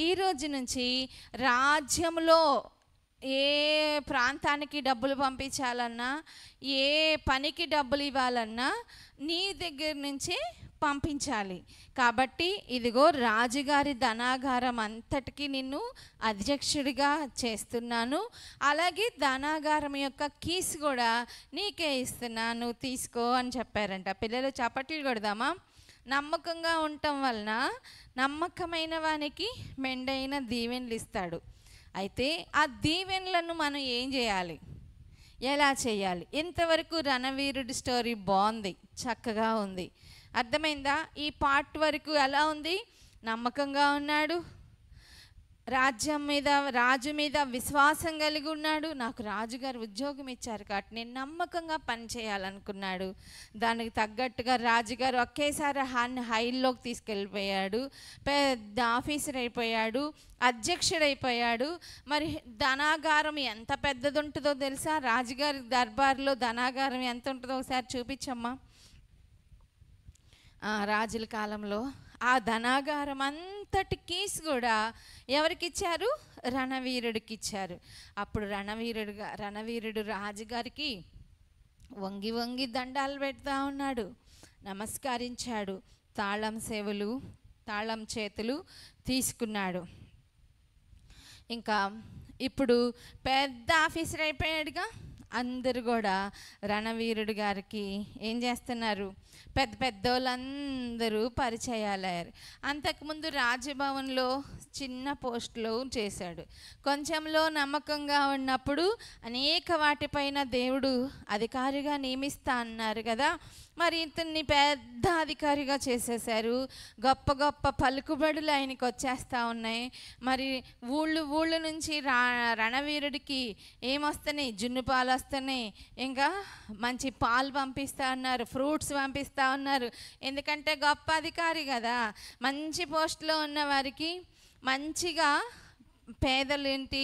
ఈ రోజు నుంచి రాజ్యంలో ఏ ప్రాంతానికి డబ్బులు పంపించాలన్నా, ఏ పనికి డబ్బులు ఇవ్వాలన్నా నీ దగ్గర నుంచే పంపించాలి. కాబట్టి ఇదిగో రాజుగారి ధనాగారం అంతటికి నిన్ను అధ్యక్షుడిగా చేస్తున్నాను. అలాగే ధనాగారం యొక్క కీస్ కూడా నీకే ఇస్తున్నాను, తీసుకో అని చెప్పారంట. పిల్లలు చప్పట్లు కొడదామా? నమ్మకంగా ఉండటం వలన నమ్మకమైన వానికి మెండైన దీవెనలు ఇస్తాడు. అయితే ఆ దీవెనలను మనం ఏం చేయాలి, ఎలా చేయాలి? ఇంతవరకు రణవీరుడి స్టోరీ బాగుంది, చక్కగా ఉంది. అర్థమైందా? ఈ పార్ట్ వరకు ఎలా ఉంది? నమ్మకంగా ఉన్నాడు, రాజు మీద విశ్వాసం కలిగి ఉన్నాడు. నాకు రాజుగారు ఉద్యోగం ఇచ్చారు కాబట్టి నేను నమ్మకంగా పని చేయాలనుకున్నాడు. దానికి తగ్గట్టుగా రాజుగారు ఒకేసారి హైల్లోకి తీసుకెళ్ళిపోయాడు, పెద్ద ఆఫీసర్ అయిపోయాడు, అధ్యక్షుడైపోయాడు. మరి ధనాగారం ఎంత పెద్దది ఉంటుందో తెలుసా? రాజుగారి దర్బార్లో ధనాగారం ఎంత ఉంటుందో ఒకసారి చూపించమ్మా. రాజుల కాలంలో ఆ ధనాగారం అంతటి కేసు కూడా ఎవరికి ఇచ్చారు? రణవీరుడికి ఇచ్చారు. అప్పుడు రణవీరుడు రాజుగారికి వంగి వంగి దండాలు పెడతా ఉన్నాడు, నమస్కరించాడు, తాళం చేతులు తీసుకున్నాడు. ఇంకా ఇప్పుడు పెద్ద ఆఫీసర్ అయిపోయాడుగా. అందరూ కూడా రణవీరుడు గారికి ఏం చేస్తున్నారు? పెద్దోళ్ళందరూ పరిచయాలయ్యారు. అంతకుముందు రాజభవన్లో చిన్న పోస్టులో చేశాడు. కొంచెంలో నమ్మకంగా ఉన్నప్పుడు అనేక వాటిపైన దేవుడు అధికారిగా నియమిస్తా అన్నారు కదా. మరి ఇతన్ని పెద్ద అధికారిగా చేసేశారు. గొప్ప గొప్ప పలుకుబడులు ఆయనకి వచ్చేస్తూ ఉన్నాయి. మరి ఊళ్ళ నుంచి రణవీరుడికి ఏమొస్తున్నాయి? జున్ను పాలు వస్తున్నాయి, ఇంకా మంచి పాలు పంపిస్తూ ఉన్నారు, ఫ్రూట్స్ పంపిస్తూ ఉన్నారు. ఎందుకంటే గొప్ప అధికారి కదా. మంచి పోస్టులో ఉన్న వారికి మంచిగా పేదలేంటి,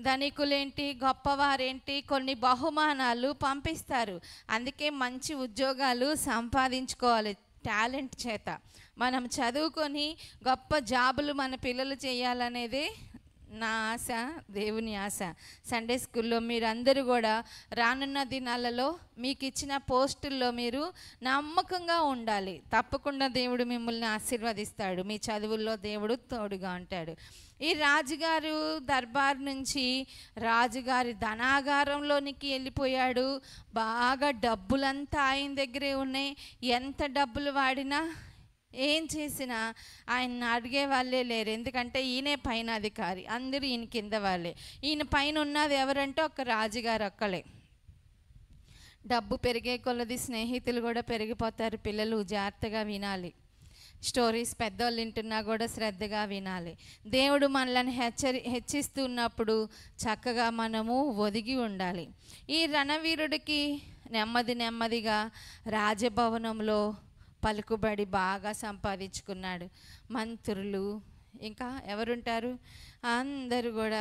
ధనికులేంటి, గొప్పవారేంటి కొన్ని బహుమానాలు పంపిస్తారు. అందుకే మంచి ఉద్యోగాలు సంపాదించుకోవాలి టాలెంట్ చేత. మనం చదువుకొని గొప్ప జాబులు మన పిల్లలు చేయాలనేదే నా ఆశ, దేవుని ఆశ. సండే స్కూల్లో మీరందరూ కూడా రానున్న దినాలలో మీకు ఇచ్చిన పోస్టుల్లో మీరు నమ్మకంగా ఉండాలి. తప్పకుండా దేవుడు మిమ్మల్ని ఆశీర్వదిస్తాడు. మీ చదువుల్లో దేవుడు తోడుగా ఉంటాడు. ఈ రాజుగారు దర్బార్ నుంచి రాజుగారి ధనాగారంలోనికి వెళ్ళిపోయాడు. బాగా డబ్బులంతా ఆయన దగ్గరే ఉన్నాయి. ఎంత డబ్బులు వాడినా ఏం చేసినా ఆయన అడిగే వాళ్ళే లేరు. ఎందుకంటే ఈయనే పైన అధికారి, అందరూ ఈయన కింద వాళ్ళే. ఈయన పైన ఉన్నది ఎవరంటే ఒక రాజుగారు ఒక్కలే. డబ్బు పెరిగే కొలది స్నేహితులు కూడా పెరిగిపోతారు. పిల్లలు జాగ్రత్తగా వినాలి. స్టోరీస్ పెద్దోళ్ళు వింటున్నా కూడా శ్రద్ధగా వినాలి. దేవుడు మనల్ని హెచ్చిస్తున్నప్పుడు చక్కగా మనము ఒదిగి ఉండాలి. ఈ రణవీరుడికి నెమ్మదిగా రాజభవనంలో పలుకుబడి బాగా సంపాదించుకున్నాడు. మంత్రులు ఇంకా ఎవరుంటారు, అందరూ కూడా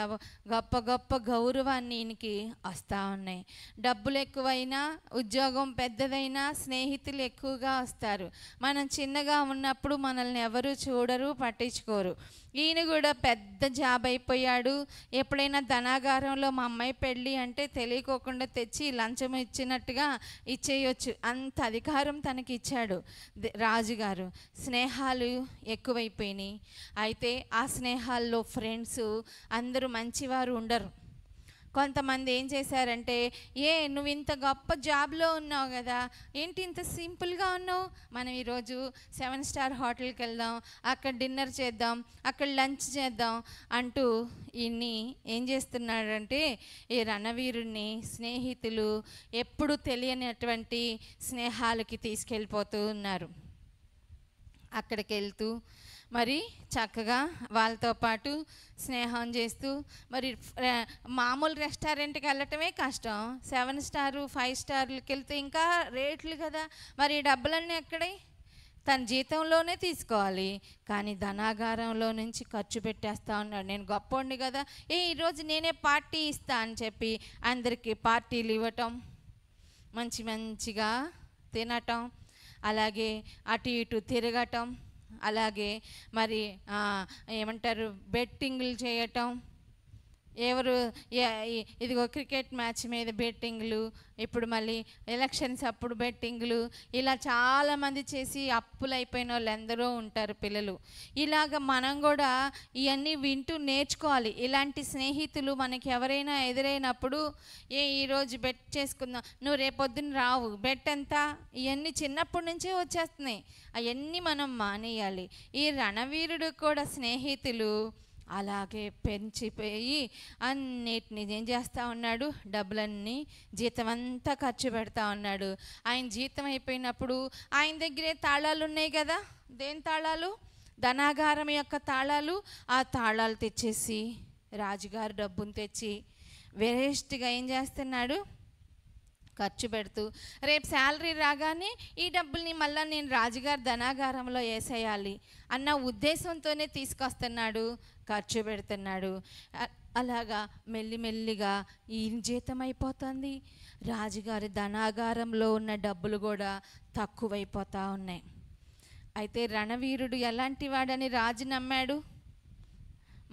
గొప్ప గొప్ప గౌరవాన్ని ఈయనకి వస్తూ ఉన్నాయి. డబ్బులు ఎక్కువైనా, ఉద్యోగం పెద్దదైనా స్నేహితులు ఎక్కువగా వస్తారు. మనం చిన్నగా ఉన్నప్పుడు మనల్ని ఎవరు చూడరు, పట్టించుకోరు. ఈయన కూడా పెద్ద జాబ్ అయిపోయాడు. ఎప్పుడైనా ధనాగారంలో మా అమ్మాయి పెళ్ళి అంటే తెలియకోకుండా తెచ్చి లంచం ఇచ్చినట్టుగా ఇచ్చేయచ్చు, అంత అధికారం తనకి ఇచ్చాడు రాజుగారు. స్నేహాలు ఎక్కువైపోయినాయి. అయితే ఆ స్నేహాల్లో ఫ్రెండ్స్ అందరూ మంచివారు ఉండరు. కొంతమంది ఏం చేశారంటే, నువ్వు ఇంత గొప్ప జాబ్లో ఉన్నావు కదా, ఏంటి ఇంత సింపుల్గా ఉన్నావు, మనం ఈరోజు 7 స్టార్ హోటల్కి వెళ్దాం, అక్కడ డిన్నర్ చేద్దాం, అక్కడ లంచ్ చేద్దాం అంటూ ఈయన్ని ఏం చేస్తున్నాడంటే, ఈ రణవీరుణ్ణి స్నేహితులు ఎప్పుడు తెలియనటువంటి స్నేహాలకి తీసుకెళ్ళిపోతూ ఉన్నారు. అక్కడికి వెళ్తూ మరి చక్కగా వాళ్ళతో పాటు స్నేహం చేస్తూ, మరి మామూలు రెస్టారెంట్కి వెళ్ళటమే కష్టం, 7 స్టార్ 5 స్టార్లకి వెళ్తే ఇంకా రేట్లు కదా, మరి ఈ డబ్బులన్నీ ఎక్కడే, తన జీతంలోనే తీసుకోవాలి. కానీ ధనాగారంలో నుంచి ఖర్చు పెట్టేస్తూ ఉన్నాడు. నేను గొప్పోడిని కదా, ఈరోజు నేనే పార్టీ ఇస్తా అని చెప్పి అందరికీ పార్టీలు ఇవ్వటం, మంచిగా తినటం, అలాగే అటు ఇటు తిరగటం, అలాగే మరి ఏమంటారు బెట్టింగ్లు చేయటం, ఇదిగో క్రికెట్ మ్యాచ్ మీద బెట్టింగ్లు, ఇప్పుడు మళ్ళీ ఎలక్షన్స్ అప్పుడు బెట్టింగ్లు, ఇలా చాలామంది చేసి అప్పులు అయిపోయిన వాళ్ళు ఎందరో ఉంటారు పిల్లలు. ఇలాగ మనం కూడా ఇవన్నీ వింటూ నేర్చుకోవాలి. ఇలాంటి స్నేహితులు మనకి ఎవరైనా ఎదురైనప్పుడు, ఈరోజు బెట్ చేసుకుందాం, నువ్వు రేపొద్దున రావు, బెట్ ఎంత, ఇవన్నీ చిన్నప్పటి నుంచే వచ్చేస్తున్నాయి, అవన్నీ మనం మానేయాలి. ఈ రణవీరుడు కూడా స్నేహితులు అలాగే పెంచిపోయి అన్నిటిని ఏం చేస్తూ ఉన్నాడు, డబ్బులన్నీ జీతం అంతా ఖర్చు పెడతా ఉన్నాడు. ఆయన జీతం అయిపోయినప్పుడు ఆయన దగ్గరే తాళాలు ఉన్నాయి కదా, దేని తాళాలు, ధనాగారం యొక్క తాళాలు. ఆ తాళాలు తెచ్చేసి రాజుగారు డబ్బును తెచ్చి వేస్ట్గా ఏం చేస్తున్నాడు, ఖర్చు పెడుతూ, రేపు శాలరీ రాగానే ఈ డబ్బుల్ని మళ్ళీ నేను రాజుగారి ధనాగారంలో వేసేయాలి అన్న ఉద్దేశంతోనే తీసుకొస్తున్నాడు, ఖర్చు పెడుతున్నాడు. అలాగా మెల్లిమెల్లిగా ఈయన జీతం అయిపోతుంది, రాజుగారి ధనాగారంలో ఉన్న డబ్బులు కూడా తక్కువైపోతూ ఉన్నాయి. అయితే రణవీరుడు ఎలాంటి వాడని రాజు నమ్మాడు,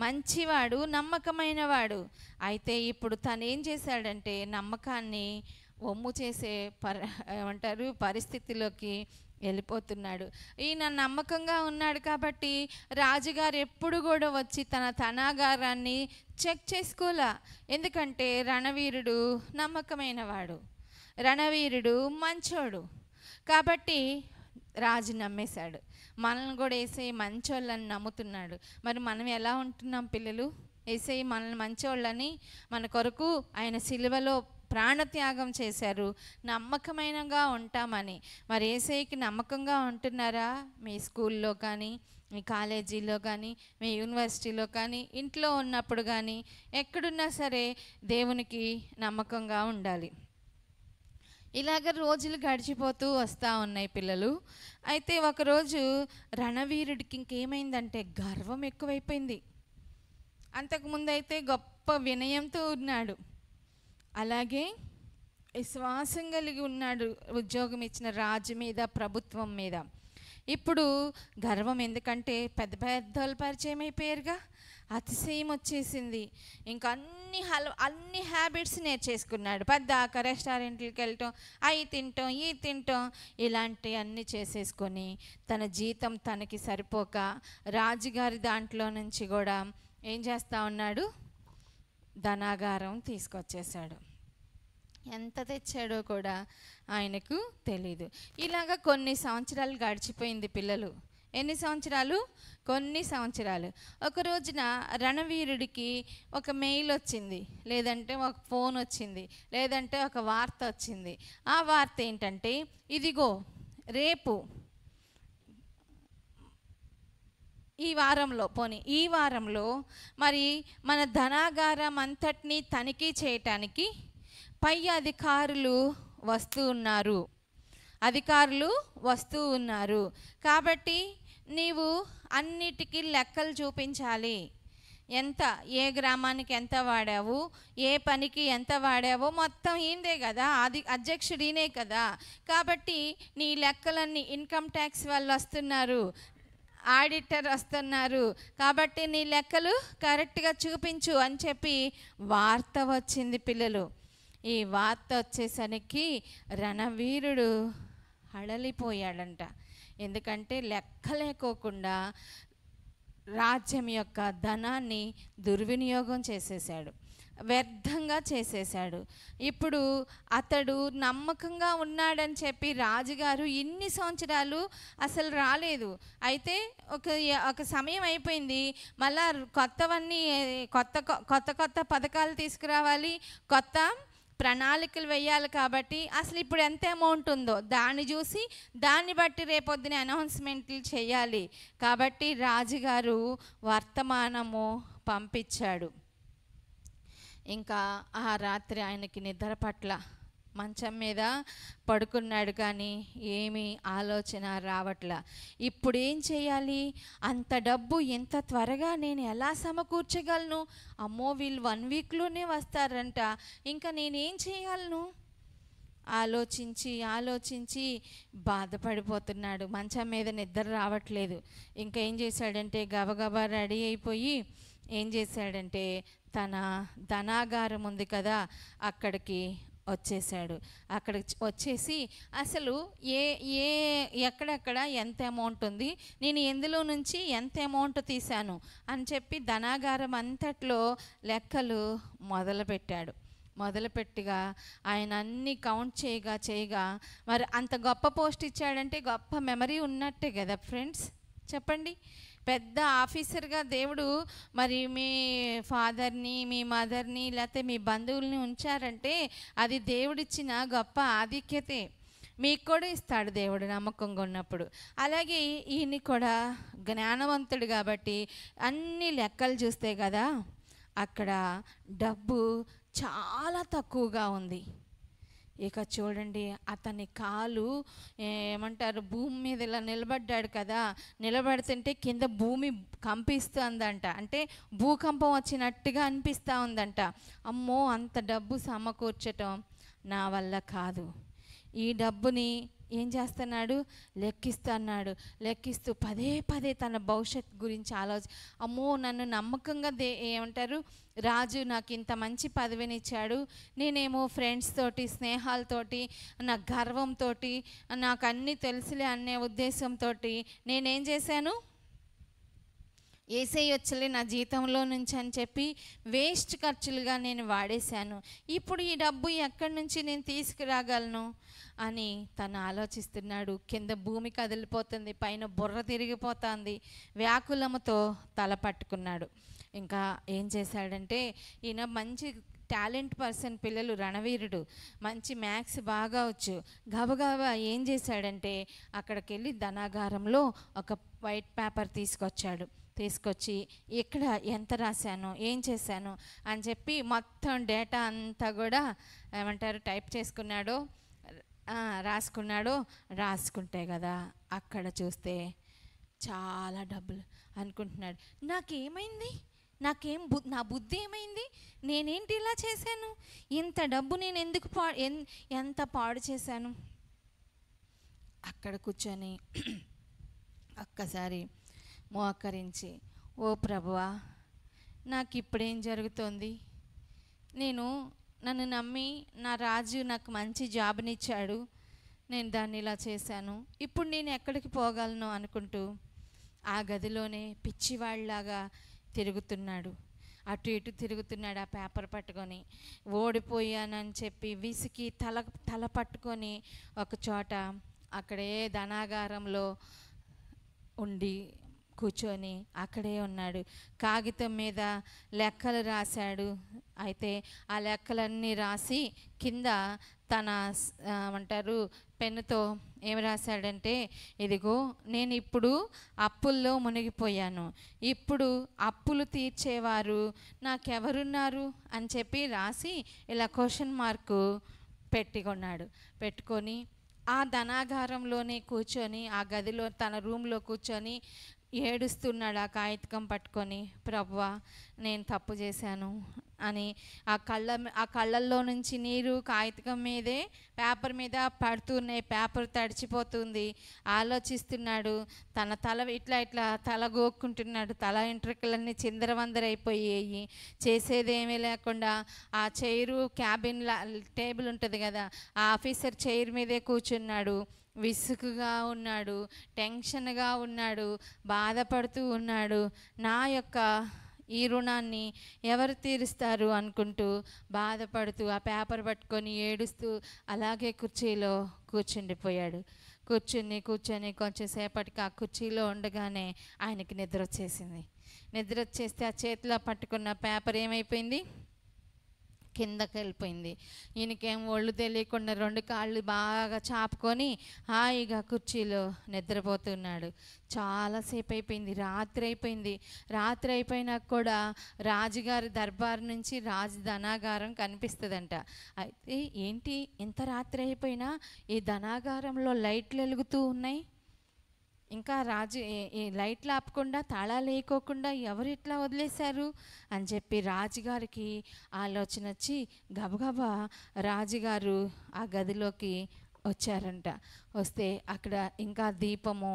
మంచివాడు, నమ్మకమైన వాడు. అయితే ఇప్పుడు తను ఏం చేశాడంటే నమ్మకాన్ని ఒమ్ము చేసే ఏమంటారు పరిస్థితిలోకి వెళ్ళిపోతున్నాడు. ఈయన నమ్మకంగా ఉన్నాడు కాబట్టి రాజుగారు ఎప్పుడు కూడా వచ్చి తన ధనాగారాన్ని చెక్ చేసుకోలే. ఎందుకంటే రణవీరుడు నమ్మకమైన వాడు, రణవీరుడు మంచోడు కాబట్టి రాజు నమ్మేశాడు. మనల్ని కూడా యేసయ్య మంచోళ్ళని నమ్ముతున్నాడు. మరి మనం ఎలా ఉంటున్నాం పిల్లలు? యేసయ్య మనల్ని మంచోళ్ళని, మన కొరకు ఆయన సిలువలో ప్రాణత్యాగం చేశారు, నమ్మకమైనగా ఉంటామని. మరి యేసయ్యకి నమ్మకంగా ఉంటున్నారా? మీ స్కూల్లో కానీ, మీ కాలేజీలో కానీ, మీ యూనివర్సిటీలో కానీ, ఇంట్లో ఉన్నప్పుడు కానీ, ఎక్కడున్నా సరే దేవునికి నమ్మకంగా ఉండాలి. ఇలాగ రోజులు గడిచిపోతూ వస్తూ ఉన్నాయి పిల్లలు. అయితే ఒకరోజు రణవీరుడికి ఇంకేమైందంటే గర్వం ఎక్కువైపోయింది. అంతకుముందు అయితే గొప్ప వినయంతో ఉన్నాడు, అలాగే విశ్వాసం కలిగి ఉన్నాడు ఉద్యోగం ఇచ్చిన రాజు మీద, ప్రభుత్వం మీద. ఇప్పుడు గర్వం, ఎందుకంటే పెద్ద పెద్దలు పరిచయం అయిపోయారుగా, అతిశయం వచ్చేసింది. ఇంకా అన్ని హ్యాబిట్స్ నేర్చేసుకున్నాడు. పద్దాక రెస్టారెంట్లకు వెళ్ళటం, అవి తింటాం, ఇవి తింటాం, ఇలాంటి అన్నీ చేసేసుకొని తన జీతం తనకి సరిపోక రాజుగారి దాంట్లో నుంచి కూడా ఏం చేస్తూ ఉన్నాడు, ధనాగారం తీసుకొచ్చేసాడు. ఎంత తెచ్చాడో కూడా ఆయనకు తెలీదు. ఇలాగ కొన్ని సంవత్సరాలు గడిచిపోయింది పిల్లలు. ఎన్ని సంవత్సరాలు? కొన్ని సంవత్సరాలు. ఒక రోజున రణవీరుడికి ఒక మెయిల్ వచ్చింది, లేదంటే ఒక ఫోన్ వచ్చింది, లేదంటే ఒక వార్త వచ్చింది. ఆ వార్త ఏంటంటే, ఇదిగో రేపు ఈ వారంలో మరి మన ధనాగారం అంతటినీ తనిఖీ చేయటానికి పై అధికారులు వస్తూ ఉన్నారు, అధికారులు వస్తూ ఉన్నారు. కాబట్టి నీవు అన్నిటికీ లెక్కలు చూపించాలి. ఎంత, ఏ గ్రామానికి ఎంత వాడావు, ఏ పనికి ఎంత వాడావో మొత్తం ఈయనదే కదా, అధ్యక్షుడు ఈయనే కదా. కాబట్టి నీ లెక్కలన్నీ, ఇన్కమ్ ట్యాక్స్ వాళ్ళు వస్తున్నారు, ఆడిటర్ వస్తున్నారు, కాబట్టి నీ లెక్కలు కరెక్ట్గా చూపించు అని చెప్పి వార్త వచ్చింది పిల్లలు. ఈ వార్త వచ్చేసరికి రణవీరుడు హడలిపోయాడంట. ఎందుకంటే లెక్కలేకోకుండా రాజ్యం యొక్క ధనాన్ని దుర్వినియోగం చేసేసాడు, వ్యర్థంగా చేసేసాడు. ఇప్పుడు అతడు నమ్మకంగా ఉన్నాడని చెప్పి రాజుగారు ఇన్ని సంవత్సరాలు అసలు రాలేదు. అయితే ఒక సమయం అయిపోయింది, మళ్ళా కొత్త పథకాలు తీసుకురావాలి, కొత్త ప్రణాళికలు వేయాలి. కాబట్టి అసలు ఇప్పుడు ఎంత అమౌంట్ ఉందో దాన్ని చూసి దాన్ని బట్టి రేపొద్దున అనౌన్స్మెంట్లు చేయాలి. కాబట్టి రాజుగారు వర్తమానము పంపించాడు. ఇంకా ఆ రాత్రి ఆయనకి నిద్ర పట్ల, మంచం మీద పడుకున్నాడు, కానీ ఏమీ ఆలోచన రావట్లా. ఇప్పుడు ఏం చేయాలి, అంత డబ్బు ఎంత త్వరగా నేను ఎలా సమకూర్చగలను? అమ్మో, వీళ్ళు 1 వీక్లోనే వస్తారంట, ఇంకా నేనేం చేయగలను? ఆలోచించి బాధపడిపోతున్నాడు. మంచం మీద నిద్ర రావట్లేదు. ఇంకా ఏం చేశాడంటే గబగబా రెడీ అయిపోయి ఏం చేశాడంటే తన ధనాగారం ఉంది కదా అక్కడికి వచ్చేసాడు. అక్కడికి వచ్చేసి అసలు ఎక్కడెక్కడ ఎంత అమౌంట్ ఉంది, నేను ఎందులో నుంచి ఎంత అమౌంట్ తీశాను అని చెప్పి ధనాగారం అంతట్లో లెక్కలు మొదలుపెట్టిగా ఆయన అన్నీ కౌంట్ చేయగా మరి అంత గొప్ప పోస్ట్ ఇచ్చాడంటే గొప్ప మెమరీ ఉన్నట్టే కదా ఫ్రెండ్స్, చెప్పండి. పెద్ద ఆఫీసర్గా దేవుడు మరి మీ ఫాదర్ని, మీ మదర్ని, లేకపోతే మీ బంధువుల్ని ఉంచారంటే అది దేవుడిచ్చిన గొప్ప ఆధిక్యతే. మీకు కూడా ఇస్తాడు దేవుడు నమ్మకంగా ఉన్నప్పుడు. అలాగే ఈయన కూడా జ్ఞానవంతుడు కాబట్టి అన్ని లెక్కలు చూస్తే కదా అక్కడ డబ్బు చాలా తక్కువగా ఉంది. ఇక చూడండి, అతని కాలు ఏమంటారు భూమి మీద ఇలా నిలబడ్డాడు కదా, నిలబడుతుంటే కింద భూమి కంపిస్తుందంట, అంటే భూకంపం వచ్చినట్టుగా అనిపిస్తూ ఉందంట. అమ్మో, అంత డబ్బు సమకూర్చటం నా వల్ల కాదు. ఈ డబ్బుని ఏం చేస్తున్నాడు, లెక్కిస్తూ పదే తన భవిష్యత్ గురించి అమ్మో, నన్ను నమ్మకంగా ఏమంటారు రాజు నాకు ఇంత మంచి పదవినిచ్చాడు, నేనేమో ఫ్రెండ్స్ తోటి, స్నేహాలతోటి, నా గర్వంతో, నాకు అన్నీ తెలుసులే అనే ఉద్దేశంతో నేనేం చేశాను, ఏసేయొచ్చలే నా జీతంలో నుంచి అని చెప్పి వేస్ట్ ఖర్చులుగా నేను వాడేశాను. ఇప్పుడు ఈ డబ్బు ఎక్కడి నుంచి నేను తీసుకురాగలను అని తను ఆలోచిస్తున్నాడు. కింద భూమి కదిలిపోతుంది, పైన బుర్ర తిరిగిపోతుంది, వ్యాకులముతో తల పట్టుకున్నాడు. ఇంకా ఏం చేశాడంటే, ఈయన మంచి టాలెంట్ పర్సన్, పిల్లలు, రణవీరుడు, మంచి మ్యాథ్స్ బాగా వచ్చు. గబగబా ఏం చేశాడంటే అక్కడికి వెళ్ళి ధనాగారంలో ఒక వైట్ పేపర్ తీసుకొచ్చి ఇక్కడ ఎంత రాశాను, ఏం చేశాను అని చెప్పి మొత్తం డేటా అంతా కూడా ఏమంటారు టైప్ చేసుకున్నాడు, రాసుకుంటే కదా అక్కడ చూస్తే చాలా డబ్బులు. అనుకుంటున్నాడు, నాకేమైంది, నా బుద్ధి ఏమైంది, నేనేంటి ఇలా చేశాను, ఇంత డబ్బు నేను ఎందుకు ఎంత పాడు చేశాను. అక్కడ కూర్చొని ఒక్కసారి మోకరించి, ఓ ప్రభువా, నాకు ఇప్పుడేం జరుగుతోంది, నన్ను నమ్మి నా రాజు నాకు మంచి జాబ్నిచ్చాడు, నేను దాన్ని ఇలా చేశాను, ఇప్పుడు నేను ఎక్కడికి పోగలను అనుకుంటూ ఆ గదిలోనే పిచ్చివాళ్ళలాగా తిరుగుతున్నాడు. అటు ఇటు తిరుగుతున్నాడు ఆ పేపర్ పట్టుకొని. ఓడిపోయానని చెప్పి విసికి తల పట్టుకొని ఒక చోట అక్కడే ధనాగారంలో ఉండి కూర్చొని అక్కడే ఉన్నాడు. కాగితం మీద లెక్కలు రాశాడు. అయితే ఆ లెక్కలన్నీ రాసి కింద తన ఏమంటారు పెన్నుతో ఏమి రాశాడంటే, ఇదిగో నేను ఇప్పుడు అప్పుల్లో మునిగిపోయాను, ఇప్పుడు అప్పులు తీర్చేవారు నాకెవరున్నారు అని చెప్పి రాసి ఇలా క్వశ్చన్ మార్కు పెట్టుకొని ఆ ధనాగారంలోనే కూర్చొని ఆ గదిలో తన రూమ్లో కూర్చొని ఏడుస్తున్నాడు ఆ కాగితం పట్టుకొని, ప్రభువా నేను తప్పు చేశాను అని. ఆ కళ్ళల్లో నుంచి నీరు కాగితం మీదే పేపర్ మీద పడుతున్నాయి, పేపర్ తడిచిపోతుంది. ఆలోచిస్తున్నాడు, తన తల ఇట్లా తల గోక్కుంటున్నాడు, తల వెంట్రుకలన్నీ చిందరవందరైపోయాయి. చేసేదేమీ లేకుండా ఆ చైరు క్యాబిన్ టేబుల్ ఉంటుంది కదా, ఆ ఆఫీసర్ చైర్ మీదే కూర్చున్నాడు. విసుగుగా ఉన్నాడు, టెన్షన్గా ఉన్నాడు, బాధపడుతూ ఉన్నాడు. నా యొక్క ఈ రుణాన్ని ఎవరు తీరుస్తారు అనుకుంటూ బాధపడుతూ ఆ పేపర్ పట్టుకొని ఏడుస్తూ అలాగే కుర్చీలో కూర్చుండిపోయాడు. కూర్చొని కొంచెం సేపటికి ఆ కుర్చీలో ఉండగానే ఆయనకి నిద్ర వచ్చేస్తే ఆ చేతిలో పట్టుకున్న పేపర్ ఏమైపోయింది, కిందకి వెళ్ళిపోయింది. ఈయనకేం ఒళ్ళు తెలియకుండా 2 కాళ్ళు బాగా చాపుకొని హాయిగా కుర్చీలో నిద్రపోతున్నాడు. చాలాసేపు అయిపోయింది, రాత్రి అయిపోయినాక కూడా రాజుగారి దర్బార్ నుంచి రాజు ధనాగారం కనిపిస్తుందంట. అయితే ఏంటి ఇంత రాత్రి అయిపోయినా ఈ ధనాగారంలో లైట్లు వెలుగుతూ ఉన్నాయి, ఇంకా రాజు ఈ లైట్లు ఆపకుండా తాళాలు వేయకోకుండా ఎవరు ఇట్లా వదిలేశారు అని చెప్పి రాజుగారికి ఆలోచన వచ్చి గబగబా రాజుగారు ఆ గదిలోకి వచ్చారంట. వస్తే అక్కడ ఇంకా దీపము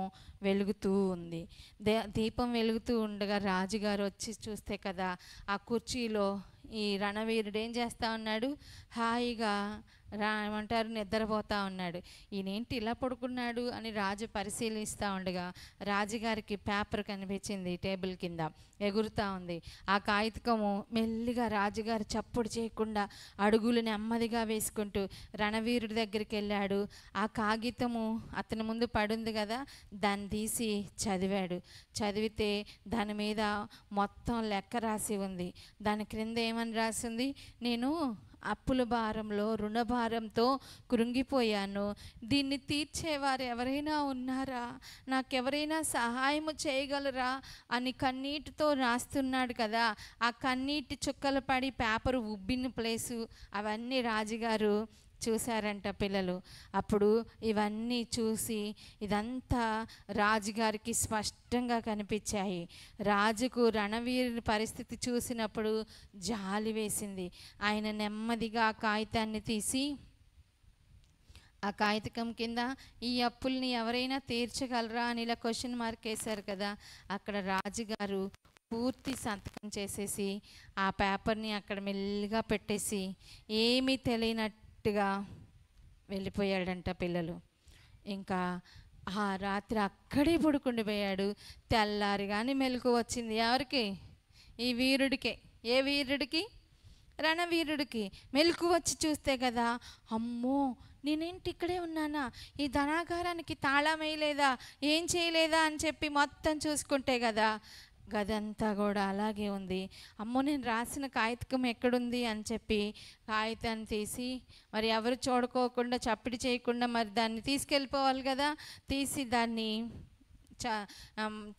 వెలుగుతూ ఉంది. దీపం వెలుగుతూ ఉండగా రాజుగారు వచ్చి చూస్తే కదా ఆ కుర్చీలో ఈ రణవీరుడు ఏం చేస్తూ ఉన్నాడు, హాయిగా ఏమంటారు నిద్రపోతూ ఉన్నాడు. ఈయనేంటి ఇలా పడుకున్నాడు అని రాజు పరిశీలిస్తూ ఉండగా రాజుగారికి పేపర్ కనిపించింది, టేబుల్ కింద ఎగురుతూ ఉంది. ఆ కాగితము మెల్లిగా రాజుగారు చప్పుడు చేయకుండా అడుగులు నెమ్మదిగా వేసుకుంటూ రణవీరుడి దగ్గరికి వెళ్ళాడు. ఆ కాగితము అతని ముందు పడుంది కదా, దాన్ని తీసి చదివితే దాని మీద మొత్తం లెక్క రాసి ఉంది. దాని క్రింద ఏమని రాసింది, నేను అప్పుల భారంలో రుణభారంతో కృంగిపోయాను, దీన్ని తీర్చేవారు ఎవరైనా ఉన్నారా, నాకెవరైనా సహాయము చేయగలరా అని కన్నీటితో రాస్తున్నాడు కదా. ఆ కన్నీటి చుక్కలు పడి పేపరు ఉబ్బిన ప్లేసు అవన్నీ రాజుగారు చూశారంట పిల్లలు. అప్పుడు ఇవన్నీ చూసి ఇదంతా రాజుగారికి స్పష్టంగా కనిపించాయి. రాజుకు రణవీరుని పరిస్థితి చూసినప్పుడు జాలి వేసింది. ఆయన నెమ్మదిగా ఆ కాగితాన్ని తీసి ఆ కాగితం కింద ఈ అప్పుల్ని ఎవరైనా తీర్చగలరా అని ఇలా క్వశ్చన్ మార్క్ వేశారు కదా, అక్కడ రాజుగారు పూర్తి సంతకం చేసేసి ఆ పేపర్ని అక్కడ మెల్లిగా పెట్టేసి ఏమీ తెలియనట్టుగా వెళ్ళిపోయాడంట పిల్లలు. ఇంకా ఆ రాత్రి అక్కడే పడుకుండిపోయాడు. తెల్లారి కానీ మెలకు వచ్చింది ఎవరికి, ఈ వీరుడికే. ఏ వీరుడికి, రణవీరుడికి. మెలకు వచ్చి చూస్తే కదా, అమ్మో నేనేంటి ఇక్కడే ఉన్నానా, ఈ ధనాగారానికి తాళం వేయలేదా, ఏం చేయలేదా అని చెప్పి మొత్తం చూసుకుంటే కదా గదంతా కూడా అలాగే ఉంది. అమ్మో నేను రాసిన కాగితం ఎక్కడుంది అని చెప్పి కాగితాన్ని తీసి మరి ఎవరు చూడుకోకుండా చప్పిడి చేయకుండా మరి దాన్ని తీసుకెళ్ళిపోవాలి కదా, తీసి దాన్ని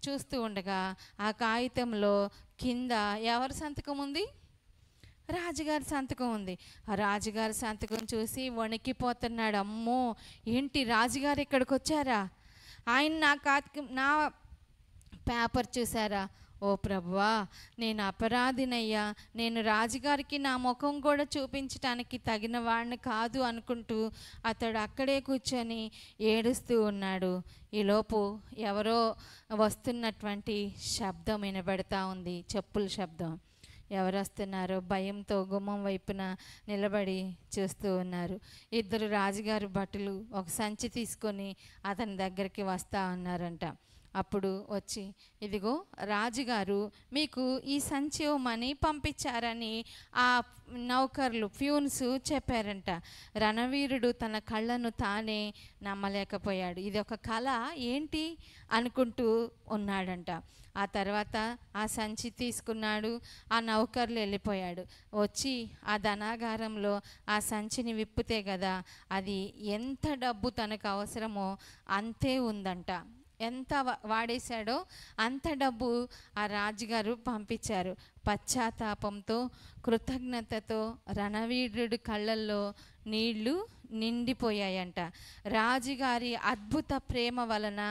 చూస్తూ ఉండగా ఆ కాగితంలో కింద ఎవరి సంతకం ఉంది, రాజుగారి సంతకం ఉంది. ఆ రాజుగారి సంతకం చూసి వణికిపోతున్నాడు. అమ్మో ఏంటి రాజుగారు ఇక్కడికి వచ్చారా, ఆయన నా పేపర్ చూసారా, ఓ ప్రభువా నేను అపరాధినయ్యా, నేను రాజుగారికి నా ముఖం కూడా చూపించటానికి తగిన వాడిని కాదు అనుకుంటూ అతడు అక్కడే కూర్చొని ఏడుస్తూ ఉన్నాడు. ఈలోపు ఎవరో వస్తున్నటువంటి శబ్దం వినబడతా ఉంది, చెప్పుల శబ్దం. ఎవరు వస్తున్నారో భయంతో గుమ్మం వైపున నిలబడి చూస్తూ ఉన్నారు. 2 రాజుగారి భటులు ఒక సంచి తీసుకొని అతని దగ్గరికి వస్తూ ఉన్నారంట. అప్పుడు వచ్చి ఇదిగో రాజుగారు మీకు ఈ సంచి మనీ పంపించారని ఆ నౌకర్లు ఫ్యూన్స్ చెప్పారంట. రణవీరుడు తన కళ్ళను తానే నమ్మలేకపోయాడు. ఇది ఒక కళ ఏంటి అనుకుంటూ ఉన్నాడంట. ఆ తర్వాత ఆ సంచి తీసుకున్నాడు, ఆ నౌకర్లు వెళ్ళిపోయాడు. వచ్చి ఆ ధనాగారంలో ఆ సంచిని విప్పితే కదా అది ఎంత డబ్బు తనకు అవసరమో అంతే ఉందంట. ఎంత వాడేశాడో అంత డబ్బు ఆ రాజుగారు పంపించారు. పశ్చాత్తాపంతో కృతజ్ఞతతో రణవీరుడి కళ్ళల్లో నీళ్లు నిండిపోయాయంట. రాజుగారి అద్భుత ప్రేమ వలన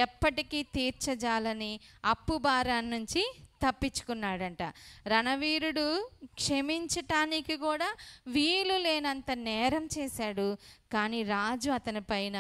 ఎప్పటికీ తీర్చజాలని అప్పు భారాన్ని నుంచి తప్పించుకున్నాడంట. రణవీరుడు క్షమించటానికి కూడా వీలు లేనంత నేరం చేశాడు, కానీ రాజు అతని పైన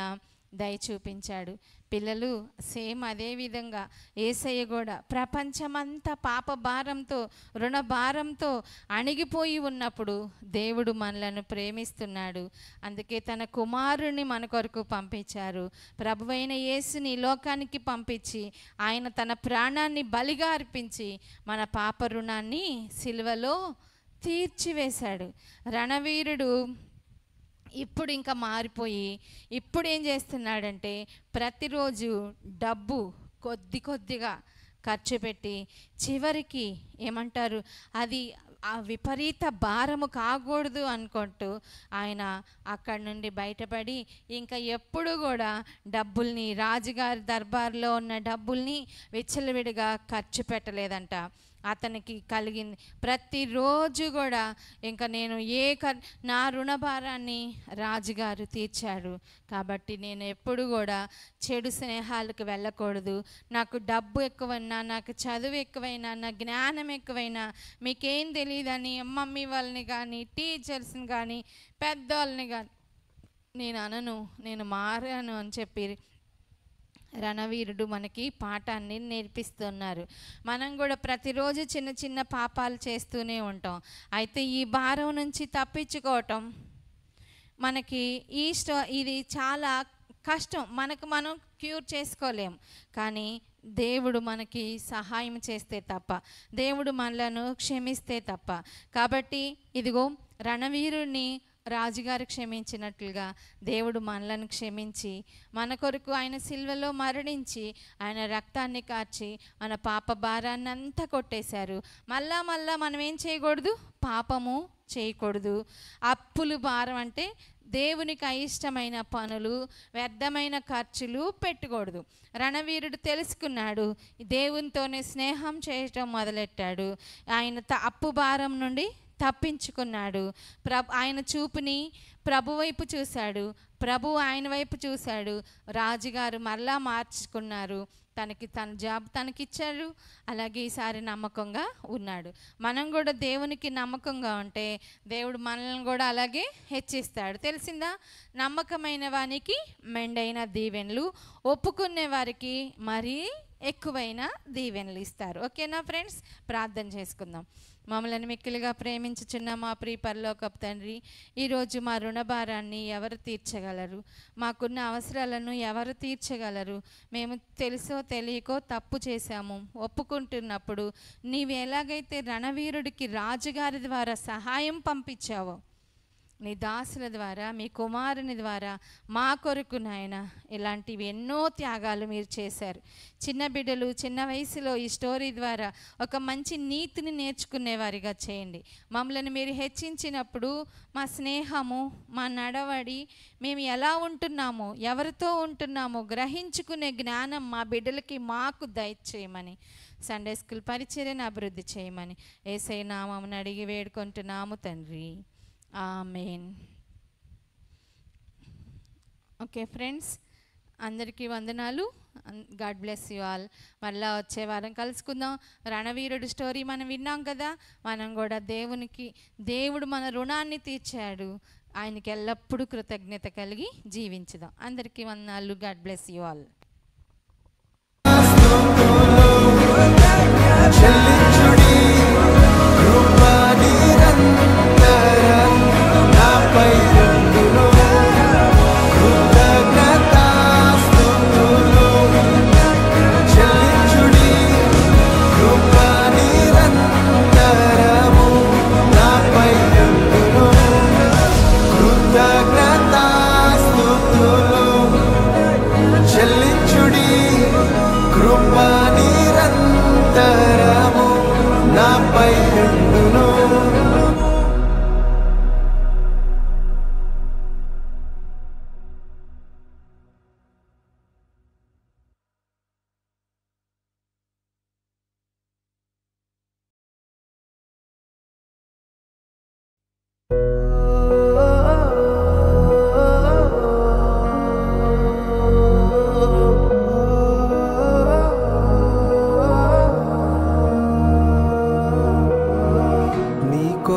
దయ చూపించాడు. పిల్లలు సేమ్ అదే విధంగా యేసయ్య కూడా ప్రపంచమంతా పాప భారంతో రుణ భారంతో అణిగిపోయి ఉన్నప్పుడు దేవుడు మనలను ప్రేమిస్తున్నాడు. అందుకే తన కుమారుని మన కొరకు పంపించారు. ప్రభువైన యేసుని లోకానికి పంపించి ఆయన తన ప్రాణాన్ని బలిగా అర్పించి మన పాప రుణాన్ని సిలువలో తీర్చివేశాడు. రణవీరుడు ఇప్పుడు ఇంకా మారిపోయి ఇప్పుడు ఏం చేస్తున్నాడంటే ప్రతిరోజు డబ్బు కొద్దిగా ఖర్చు పెట్టి చివరికి ఏమంటారు అది ఆ విపరీత భారము కాకూడదు అనుకుంటూ ఆయన అక్కడి నుండి బయటపడి ఇంకా ఎప్పుడు కూడా డబ్బుల్ని రాజుగారి దర్బార్లో ఉన్న డబ్బుల్ని విచ్చలవిడిగా ఖర్చు పెట్టలేదంట. అతనికి కలిగింది ప్రతిరోజు కూడా ఇంకా నేను నా రుణభారాన్ని రాజుగారు తీర్చాడు కాబట్టి నేను ఎప్పుడు కూడా చెడు స్నేహాలకు వెళ్ళకూడదు. నాకు డబ్బు ఎక్కువైనా, నాకు చదువు ఎక్కువైనా, నా జ్ఞానం ఎక్కువైనా మీకేం తెలియదని మమ్మీ వాళ్ళని కానీ టీచర్స్ని కానీ పెద్దవాళ్ళని కానీ నేను అనను, నేను మారాను అని చెప్పి రణవీరుడు మనకి పాఠాన్ని నేర్పిస్తున్నారు. మనం కూడా ప్రతిరోజు చిన్న చిన్న పాపాలు చేస్తూనే ఉంటాం. అయితే ఈ భారం నుంచి తప్పించుకోవటం మనకి ఇది చాలా కష్టం. మనం క్యూర్ చేసుకోలేం, కానీ దేవుడు మనకి సహాయం చేస్తే తప్ప, దేవుడు మనలను క్షమిస్తే తప్ప. కాబట్టి ఇదిగో రణవీరుడిని రాజుగారు క్షమించినట్లుగా దేవుడు మనలను క్షమించి మన కొరకు ఆయన సిలువలో మరణించి ఆయన రక్తాన్ని కార్చి మన పాప భారాన్ని అంతా కొట్టేశారు. మళ్ళా మనం ఏం చేయకూడదు, పాపము చేయకూడదు. అప్పులు భారం అంటే దేవునికి అయిష్టమైన పనులు, వ్యర్థమైన ఖర్చులు పెట్టకూడదు. రణవీరుడు తెలుసుకున్నాడు, దేవునితోనే స్నేహం చేయటం మొదలెట్టాడు. ఆయన అప్పు భారం నుండి తప్పించుకున్నాడు. ఆయన చూపుని ప్రభు వైపు చూశాడు, ప్రభు ఆయన వైపు చూశాడు. రాజుగారు మరలా మార్చుకున్నారు, తన జాబ్ తనకిచ్చారు. అలాగే ఈసారి నమ్మకంగా ఉన్నాడు. మనం కూడా దేవునికి నమ్మకంగా ఉంటే దేవుడు మనల్ని కూడా అలాగే హెచ్చిస్తాడు. తెలిసిందా? నమ్మకమైన వానికి మెండైన దీవెనలు, ఒప్పుకునే వారికి మరీ ఎక్కువైన దీవెనలు ఇస్తారు. ఓకేనా ఫ్రెండ్స్? ప్రార్థన చేసుకుందాం. మమ్మల్ని మిక్కిలిగా ప్రేమించుచున్న మా ప్రియ పరలోకపు తండ్రి, ఈరోజు మా రుణభారాన్ని ఎవరు తీర్చగలరు? మాకున్న అవసరాలను ఎవరు తీర్చగలరు? మేము తెలుసో తెలియకో తప్పు చేశాము. ఒప్పుకుంటున్నప్పుడు నీవు ఎలాగైతే రణవీరుడికి రాజుగారి ద్వారా సహాయం పంపించావో, నీ దాసుల ద్వారా, మీ కుమారుని ద్వారా మా కొరకు నాయన ఇలాంటివి ఎన్నో త్యాగాలు మీరు చేశారు. చిన్న బిడ్డలు చిన్న వయసులో ఈ స్టోరీ ద్వారా ఒక మంచి నీతిని నేర్చుకునేవారిగా చేయండి. మమ్మల్ని మీరు హెచ్చించినప్పుడు మా స్నేహము, మా నడవడి, మేము ఎలా ఉంటున్నామో, ఎవరితో ఉంటున్నామో గ్రహించుకునే జ్ఞానం మా బిడ్డలకి మాకు దయచేయమని, సండే స్కూల్ పరిచర్యను అభివృద్ధి చేయమని యేసయ్య నామమున అడిగి వేడుకుంటున్నాము తండ్రి. ఆమేన్. ఓకే ఫ్రెండ్స్, అందరికీ వందనాలు. God bless you all. మళ్ళీ వచ్చే వారం కలుసుకుందాం. రణవీరుడు స్టోరీ మనం విన్నాం కదా, మనం కూడా దేవుడు మన రుణాన్ని తీర్చాడు, ఆయనకి ఎల్లప్పుడూ కృతజ్ఞత కలిగి జీవించుదాం. అందరికీ వందనాలు. God bless you all.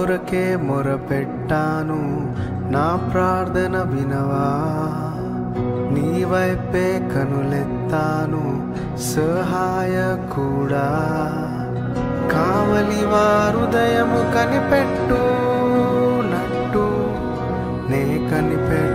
కొరకే మొరపెట్టాను, నా ప్రార్థన వినవా? నీ వైపే కనులెత్తాను, సహాయకుడా. కావలి వారుదయము కనిపెట్టునట్టు నే కనిపెట్టు.